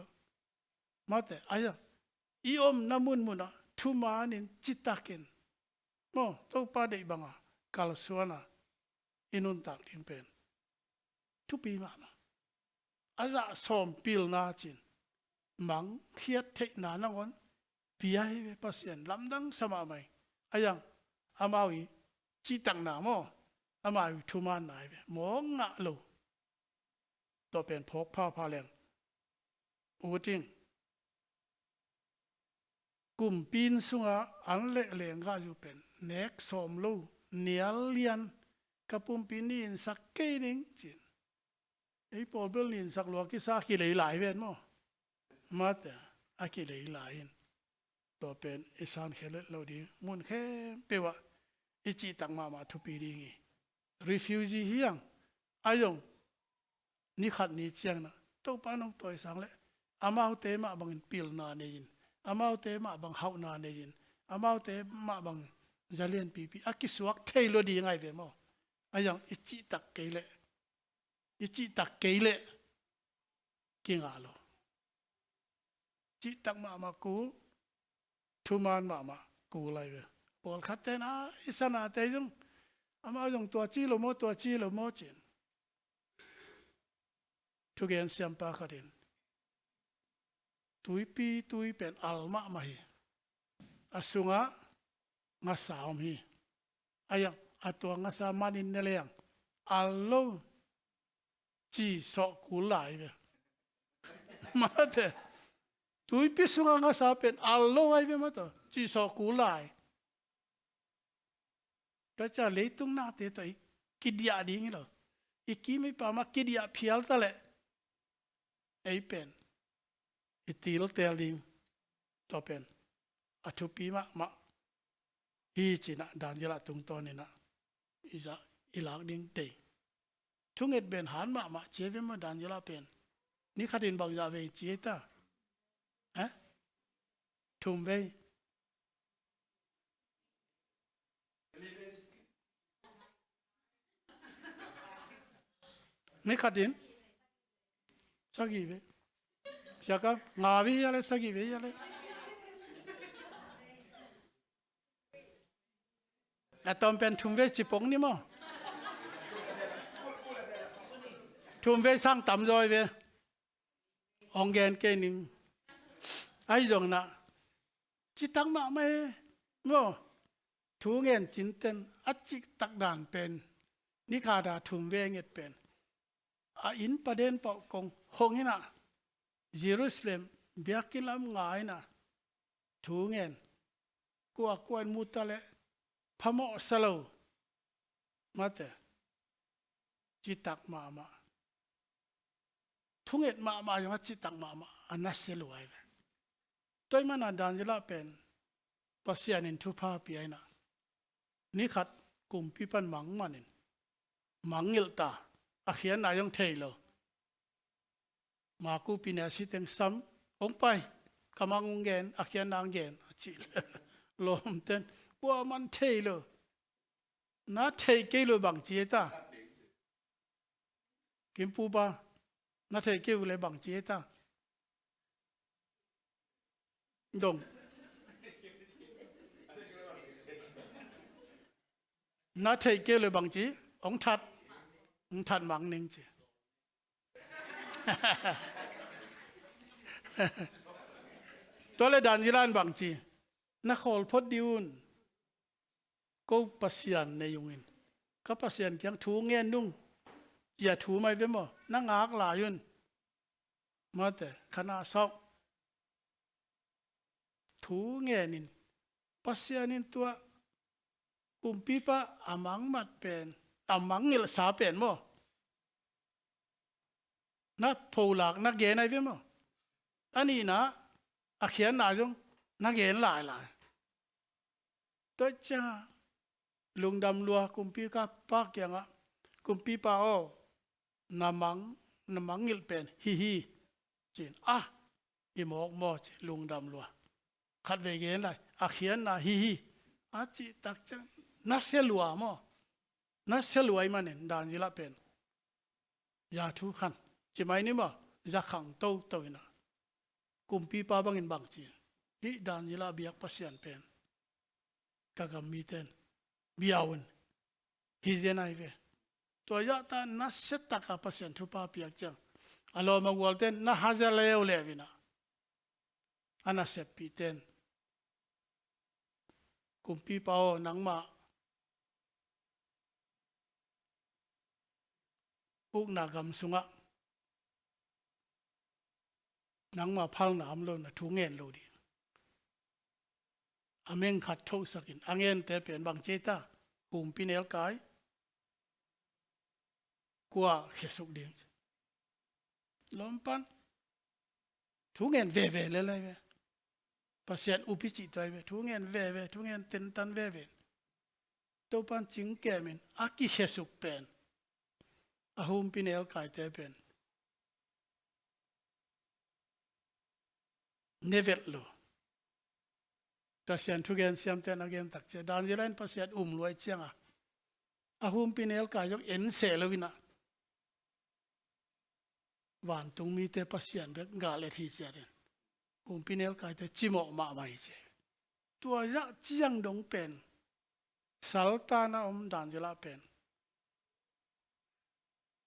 มาแต่ไอ้ยังอีอมน้ำมุนทุมานินจิตตักินโมตัวปาเดบังอ่ะกาลสวนะอินุนตักดิงเป็นทุปีมาอาจารย์สมปิลนาจินมังเขียดเทนานังวันพิยายเวปัสยันลำดังสมาไม่ไอ้ยังอามาวิจิตังนาโมอามาวิทุมานนายเวมองงะโลตัวเป็นพกผ้าแรงอูจิงกลุ่มปีนสุงะอันเละเลงก็อยู่เป็นเน็กสมลูเนียลเลียนกับปุ่มปีนินสักเกนิงจินไอ้ปอเบลนินสักลัวกิสากิเลยหลายเวนมั้งมาแต่อากิเลยหลายตัวเป็นอิสานเคเลเราดีมุนแค่เปว่าอิจิตังมาทุปีดีงี้ refugee เฮียงอายงนี่ขัดนี่เชียงนะตัวป้าน้องตัวสั่งเลยอามาเตมาบังปิลนาเนียน amau te ma bang hau na ne yin amau te ma bang jalian pipi akisuak thailo di ngai ve mo ayang ichi tak keile kinga lo chi tak ma ku thuman ma ku lai ve bol khaten a isana te jung amau jung tua chi lo mo chin thu gen siam pa kharin tui pen alma ma hi asunga nga saum hi ayang atua nga sa manin neleng allo chi so kulai ve mate tui pi sunga nga sa pen allo ai ve mato chi so kulai ta cha leitung na te to kidia ding lo ikimi pa ma kidia phial ta le ei pen itil tel ding to pen athupi ma hi china dan jela tung to ni na isa ilak ding te thunget ben han ma cheve ma dan jela pen ni khatin bang ja ve chi ta ha thum ve ni khatin sagi ve siaka ngavi yale sagi ve yale atom pen thum ve chipong ni mo thum ve sang tam rồi ve ong gen ke ning ai jong na chi tang ma me mo thu ngen chin ten achik tak dan pen ni kha da thum ve nget pen a in paden pa kong hong hina Jerusalem biakilam ngai na thu ngen kwa kwan mutale phamo salo mate chitak ma thunget ma yong chitak ma anaselu ai toy mana danjela pen pasian in thupa pi aina ni khat kum pi pan mang manin mangil ta akhian na yong thailo ma ku pina siteng sam ong pai kamang gen akhian nang gen chi lom ten kwa man thailo na thei ke lo bang chi ta kim pu ba na thei ke le bang chi ta dong na thei ke le bang chi ông thật mang ninh chi tôi le dan jilan bang chi na khol phot diun ko pasian ne yungin ka pasian kyang thu ngen nung ya thu mai ve mo na ngak la yun mate khana sok thu ngenin pasianin tua kumpi pa amang mat pen amang ngil sa pen mo na pholak na ge nai ve mo ani na akhian na jong na gen lại tôi cha lung đam lua kumpi ka pa kyang a kumpi pa o namang ngil pen hi chin imok mo lung đam lua khát về gen lại akhian na hi a chi tak cha na se lua mo na se lua i manen dan jila pen ya thu khan chi mai ni mo ya khang to ina kumpi pa bangin bang chi hi dan jila biak pasian pen kagam mi ten biaun hi jenai ve to ya ta na set ta ka pasian thu pa piak chang alo ma wal ten na hazaleo levina ana set pi ten kumpi pa o nang ma puk na gam sunga nang ma phal na am lo na thu ngen lo di ameng khat tho sakin angen te pen bang cheta kum pinel kai kwa khesuk ding lompan thu ngen ve le ve pasien upi chi tai ve thu ngen ve thu ngen ten tan ve to pan ching ke min aki khesuk pen ahum pinel kai te pen nevet lo pasien tugen siam ten again tak che dan jilain pasien loi chianga ahum pinel ka jok en se lovina wan tung mi te pasien bek ngale thi cheren pinel ka te chimo ma mai che tua ya chiang dong pen saltana dan jila pen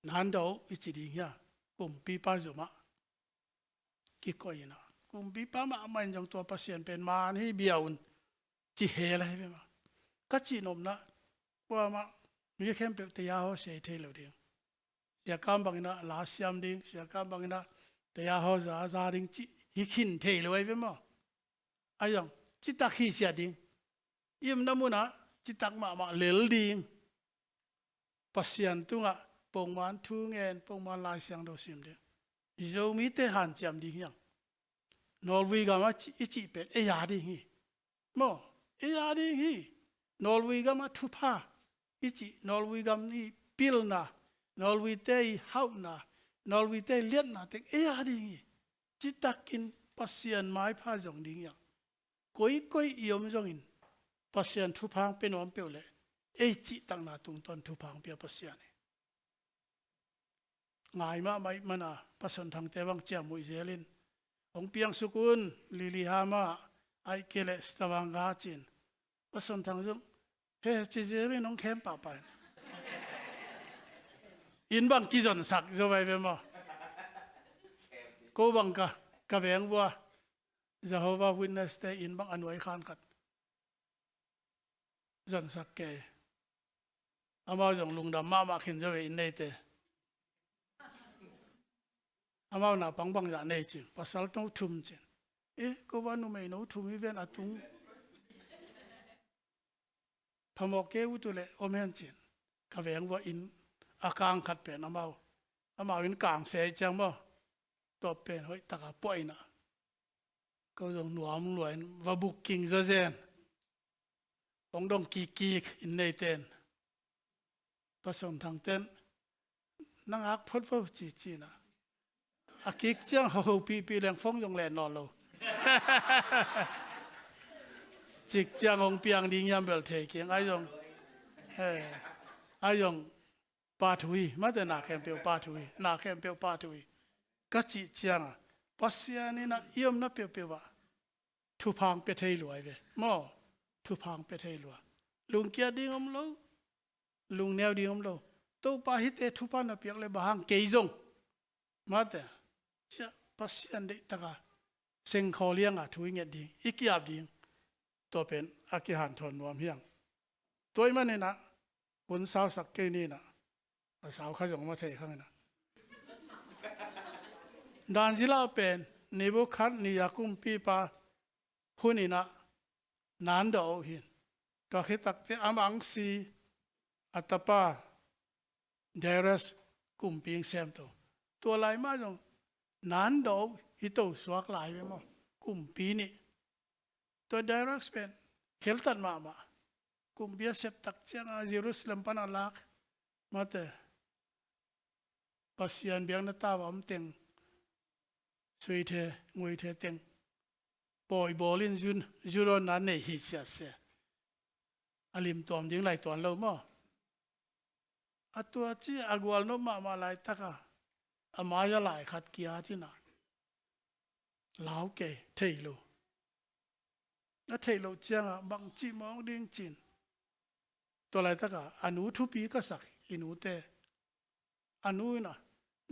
nan do ichi ding ya pi pa zuma ki ko ina pi pa ma man jong tua pasien pen man hi biaun chi he lai ve ma ka chi nom na kwa ma mi khem pe te ya ho se the lo ding sia kam bang na la siam ding sia kam bang na te ya ho za ding chi hi khin the lo ve ma ayong chi tak hi sia ding im na mu na chi tak ma lel ding pasien tunga pong man thu ngen pong man lai siang do sim de zo mi te han cham ding yang Norway ga ma chi pe e ya ding hi mo e ya ding hi Norway ga ma thu pa ichi Norway ga ni pil na Norway te hau na Norway te liet na te e ya ding hi chi takin pasien mai pha jong ding yang koi yom jong in pasien thu phang pe nom pe le e chi tang na tung ton thu phang pe pasien ngai ma mai mana pason thang te wang chia mui zelin ong piang sukun lili hama ai kele stawang ga chin pason thang jong he chi zelin ong khem pa pa in bang ki jon sak zo vai ve ma ko bang ka veng wa Jehovah Witness te in bang anwai khan kat jon sak ke ama jong lung dam ma khin zo ve in nei te amao na bang ya nei chin pasal no thum chin ko wa nu mai no thum ven atung phamok ke u tu le omen chin ka veng wa in akang khat pe amao in kang se chang mo to pen hoi taka poi na ko jong nuam loin wa booking zo zen ong dong ki in nei ten pasom thang ten nang ak phot chi na akik chiang ho pi leng phong jong le non lo chik chiang ong piang ding yam bel the kiang ai yong pa thui ma te na khem pe pa thui ka chi chiang pasien ni na yom na pe wa thu phang pe thei loi ve mo thu phang pe thei loi lung kia ding om lo lung neo ding om lo to pa hi te thu pa na piak le bahang ke jong ma te chia pasien de taka seng kho liang a thui nge ding ikiap ding to pen aki han thon nuam hiang toy man na bun sao sak ke ni na sao kha jong ma thei khang na dan zila pen nebu khat ni yakum pi pa hunina nan do hin ka khitak te amang si atapa deres kumping sem to lai ma jong nan do hi to suak lai ve mo kumpi ni to deres pen kheltan ma kumbia sep tak chang Jerusalem panalak mate pasian biang na ta wam teng sui the ngui the teng boy bolin juron na nei hi sia se alim tom ding lai ton lo mo atua chi agwal no ma lai taka amaya lai khat kia thi na lao ke thei lo na thei lo chiang bang chi mong ding chin to lai taka anu thu pi ka sak inu te anu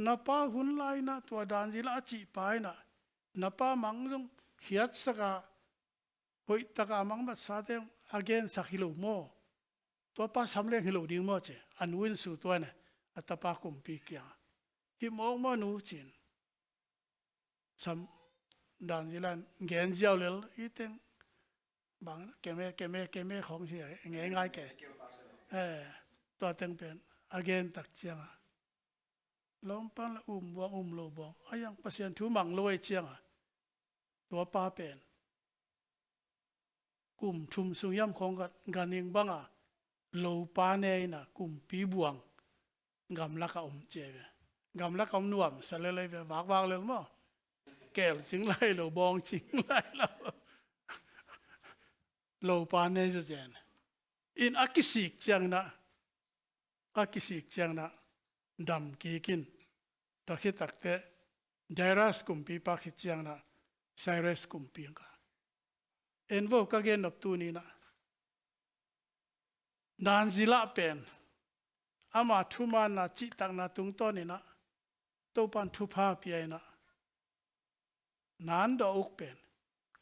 na pa hun lai na to dan ji la chi pai na pa mang jong hiat saka hoi taka mang ba sa te again sakhilo mo to pa samle hilo ding mo che anuin su to na atapa kum pi kya hi mong mo nu chin sam dan ji lan gen jiao lel iten bang keme khong si nge ngai ke to teng pen again tak chiang lom pan la lo bong ayang pasien thu mang loi chiang to pa pen kum thum sung yam khong ganing banga lo pa nei na kum pi buang gam la ka che ve gam la ka nuam sa le ve wak le mo kel ching lai lo bong ching lai lo โลปานเนจเจนอินอากิสิกเจียงนะอากิสิกเจียงนะดำกีกินตะคิตักเตไดรัสกุมปีปาคิเจียงนะไซเรสกุมปีงกาเอ็นโวกะเกนนบตูนีนะนานจิละเป็นอามาทุมานะจิตักนะตุงต้นนี่นะตัวปันทุพาปีไอนะนานดอกเป็น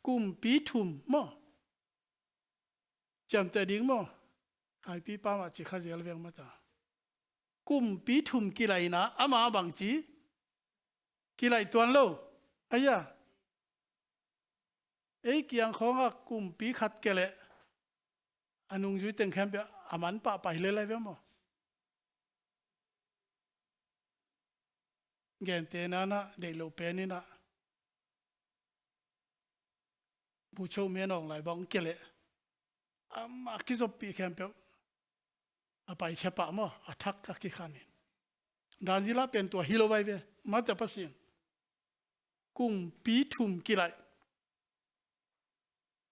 กุมปีทุมมอจำแต่ดิ้งมั้งใครพี่ป้ามาจิข้าเจลเวียงมาตากุมปีทุมกี่ไรนะอามาบังจีกี่ไรตัวโลอายะเอ้ยกี่ยังของอ่ะกุมปีขัดเกละอันนุ่งจุดเต็งแคมเปอามันป้าไปเลยเวียงมั้งเงินเตน่ะนะเด็กโลเปนี่นะผู้ชมเมียน้องไหลบังเกละอาคิดว่าปีแคมเปอไปแค่ปะมั้งอัทักกักขี้ขันนี่ดานจิลาเป็นตัวฮิโลไวเวมาแต่ปัสยังกุมปีทุมกี่ไร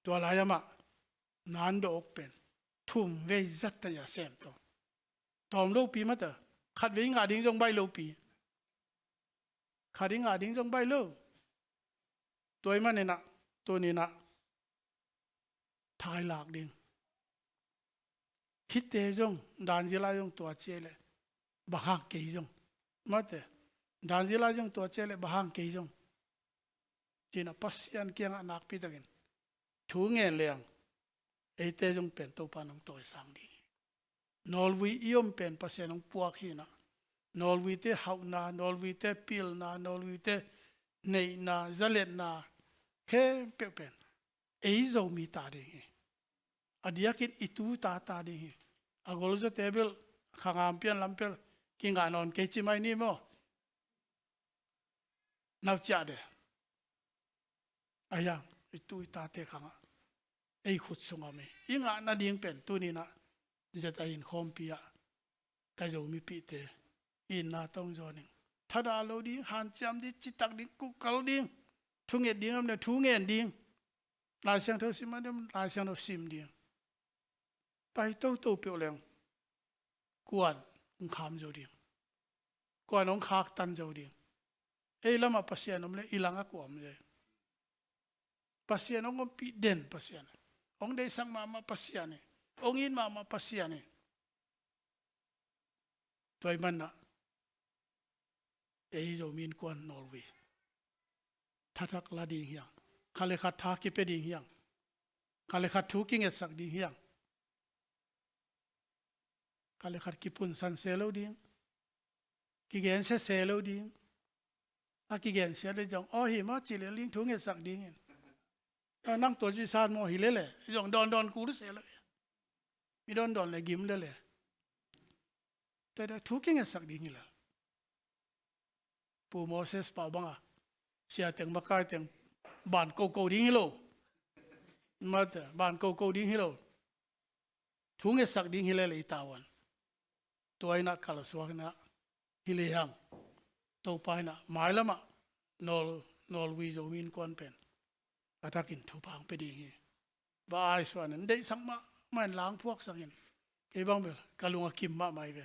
ตัวลายมานานดอกเป็นทุมเวจัตยาเซมตัวตอมโลปีมาแต่ขัดวิ่งอาดิ้งจงใบโลปีขัดวิ่งอาดิ้งจงใบโลตัวมันนี่นะตัวนี้นะทายหลากดิ้งคิดเตจงดานจิลายงตัวเจเลบางเกยจงมาเตดานจิลายงตัวเจเลบางเกยจงจีน่ะปัสยันเกียงนักพิจารณาทูเงี้ยเลี้ยงเอเตจงเป็นตัวปานองตัวสังดีนอลวียมเป็นปัสยันองปวกหินะนอลวีเตหาวนานอลวีเตพิลนานอลวีเตเนยนาเจเลนนาแค่เป็นเอโซมีตาดีอดียกินอิตูตาดีอากอลจะเทเบิลข้างอัมเปียนลัมเปลกินกันนอนเกจิไม่นี่มั้งนับจ่าเดอายังอิตูตาเตข้างไอ้ขุดสงอามียิ่งอ่ะนาดิ่งเป็นตัวนี้นะจะได้ยินคอมพิยะก็จะมีปีเตอินนาต้องจอนึงถ้าดาโลดิ่งหันจำดิจิตักดิ่งกุกกลดิ่งทุ่งเอ็ดดิ่งมันเนี่ยทุ่งเอ็ดดิ่งลายเสียงเท่าสิมันเนี่ยลายเสียงเท่าซิมดิ่งไปโตเปียวแรงกวนองคามโจดิ่งกวนองคากตันโจดิ่งเอ้ยแล้วมาปัสยานมเลยอีหลังก็กวมเลยปัสยานองก็ปีเด่นปัสยานองได้สังมาปัสยานองอินมาปัสยานตัวมันนะเอ้ยโจมินกวนนอร์เวย์ทักลาดิ่งยังเขาเลยขัดทักกิเปดิ่งยังเขาเลยขัดทุกิงเอสักดิ่งยังเขาเลยขัดกิปุนสันเซโลดิ่งกิเกนเซโลดิ่งอากิเกนเซเลยจังอ๋อหิมะจิเลลิงทุงเอสักดิ่งนั่งตัวจีซานมอหิเลเลยจังดอนกูรู้เสียเลยมีดอนเลยกิมเลยแต่ทุกิงเอสักดิ่งเลยปูโมเสสป่าบังอ่ะเสียแต่งมาใกล้แต่งบ้านโกดิ่งฮิโลมาแต่บ้านโกดิ่งฮิโลทุงเอสักดิ่งฮิเลเลยตาวันตัวไอ้นักข่าวสวกนะฮิเลยังตัวไปนะหมายละมะนอลวีโจมินกวนเป็นอาทักินทุพังไปดีบ้าไอ้ส่วนนั้นได้สังมาไม่ล้างพวกสักยินไอ้บ้างเบลกะลุงกิมมาไม่เบล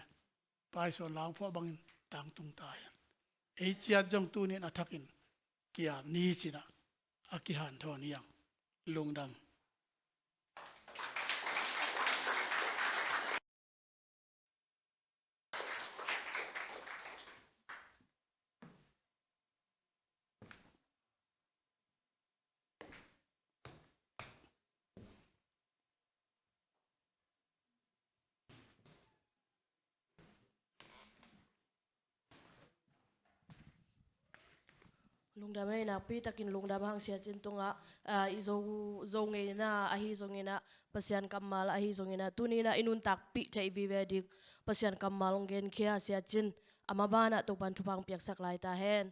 บ้าไอ้ส่วนล้างพวกบางต่างตุงตายไอ้เจียจงตัวนี้อาทักินเกี่ยนี้สินะอากิหันทอนี้ยังลงดำลุงดำให้นักปีตะกินลุงดำหางเสียจินตรงอ่ะอีโซงเงินนะอาฮิโซงเงินนะปัสยันกัมมาลอาฮิโซงเงินนะตุนีนะอินุนตักปีใจวิเวดิกปัสยันกัมมาลงเงินเคียเสียจินอามาบ้านนะตุปันทุพังเปียกสักลายตาเห็น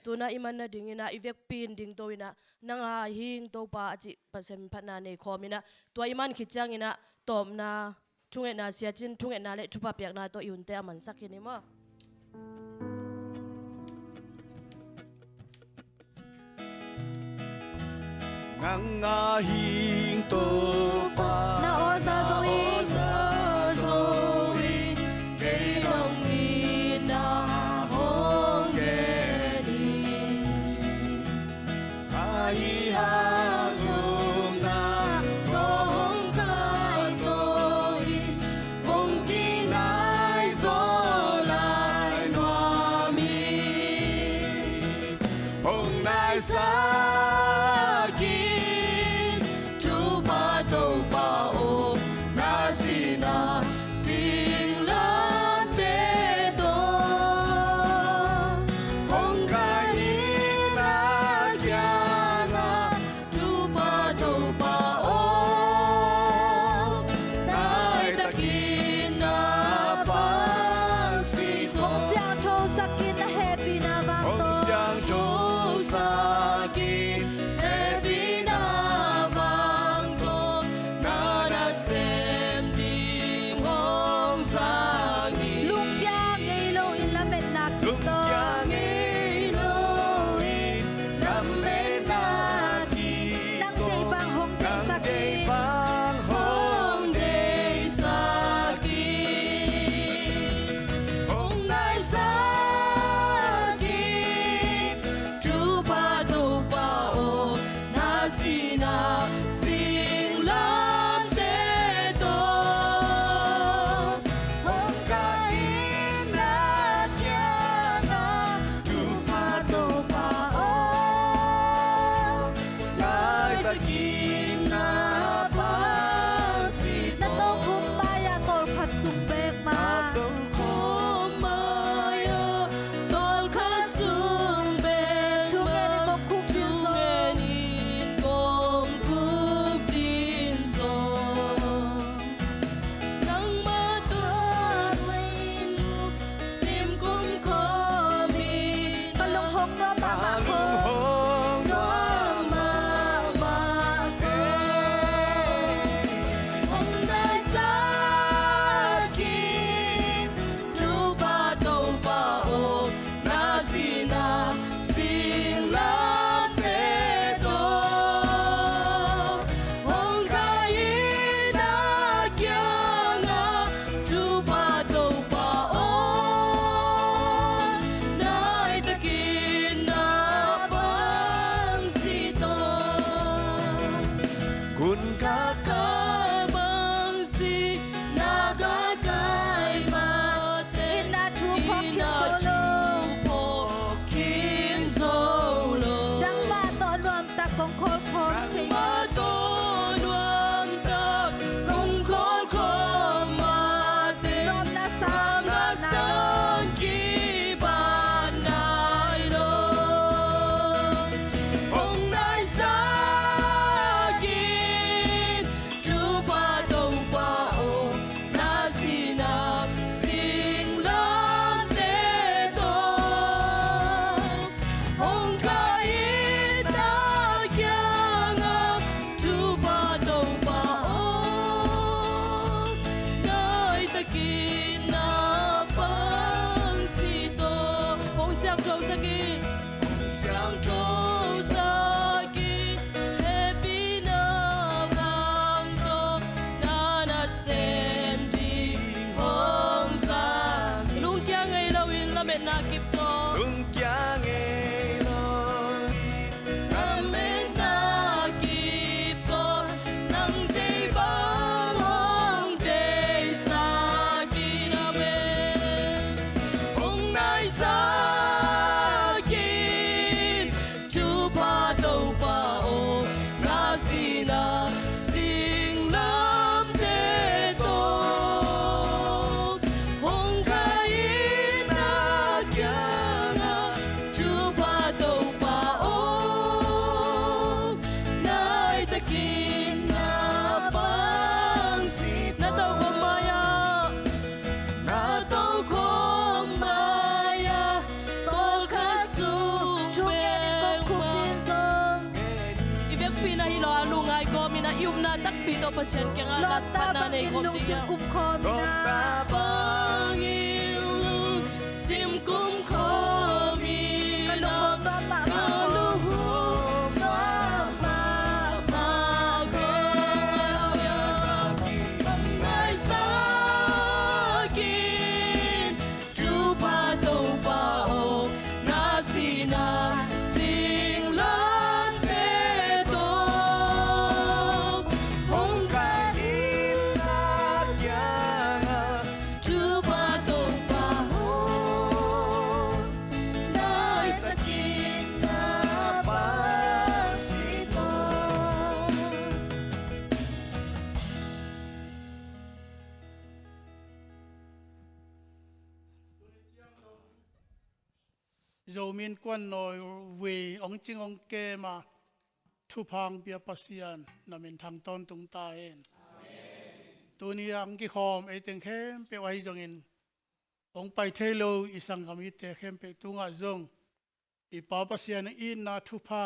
ตัวน่ะอิมันน่ะดิ่งนะอีเวกปีนดิ่งตัวน่ะนังอาหิงตัวป้าจิปัสยันพัฒนาในคอมินะตัวอิมันคิดจังนะตอมนะทุ่งเงินนะเสียจินทุ่งเงินนะเละทุบเปียกนะตัวยุนเตอมันสักยังไงมั้ง nganga hing tô pa na o sa zoi zoi cây hồng đi na hồng ghé đi ai hàng nhung na tô hồng khai tôi hồng kỳ nai gió lại noa mi hồng nai sa kin chu pa tô pa o na si na sing lan te to hồng khai na kya na chu pa tô pa o nai takin na pa si to siang tho sakin na happy na bang Ông to giang chỗ xa kia happy na vang to na đã xem tiếng hong sang đi lung ya ngei lo in la met na ki lúc to cha nghe lối nằm bên na kỳ nang dei bang hong te nang sakin đầy vang hong đầy xa kỳ hong nai xa kỳ chú ba đâu ba ô na si na sing lan te to hong kai na kya na chú ba đâu ba ô nai ta kim na ba si na to to kum maya tol khat sum bek ma na tông khô maya tol khát sung bên chu nge ni ko khuk tin so công phúc tin gió nắng mơ tuôn quên sim cũng khó mi ka lung hong no ma ma ko hong đó mà hong đại sa kim chú ba đâu ba ô na si na xin lan thế to hong khai na kia nga chú ba đâu ba ô nai ta kin na bang si to kun ka bang si na ga kai ma te in na thu phok ki na so lo po kin zo lo dang ma to nuam ta kong khol khom chei ma to nuam ta kong khol khom ma te nuam na sam na na san ki ban nai lo hong nai sa kin chu ba đâu ba ô na si na sing lan te to hong khai ta kya nga chu ba đâu ba ô nai ta kin na pang si to hong xiang trâu sa ki xiang trâu sa ki happy na vang to na na sem đi hong sang lung kia ngay lâu in la mẹ na kịp to lung kia ngay lâu la mẹ na kịp to nang day bang hong day sa ki na mẹ hong nai sa kin chú ba đâu ba ô na si na sing lam te to hong khai na kya nga chú ba đâu ba ô nai ta kin na bang si na tao ko maya na tao ko maya tol khát sung chu nge ni ko khuk tin so Ibek pinahilo alungay ko mina ium na takpi to pasyan kaya nga lo kas ta bang pananay in ko lung sim tiya. kum khom Con na ta bang yêu sim cũng khó mi ka lung hong no ma ma ko Hãy subscribe cho kênh Ghiền Mì Gõ Để không bỏ lỡ dầu min quan nói về ông chính ông kê mà thu phang bia pasian na min thang ton tung ta hen tu ni ang ki khom e teng khem pe wai jong in ông pai thelo isang kami te khem pe tunga jong i pa pasian in na thu pha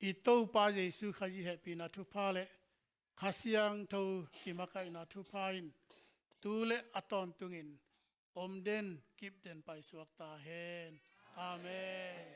i to pa jesu khaji happy na thu pha le khasiang tho ki makai na thu pha in tu le aton tungin om den kip den pai suak ta hen amen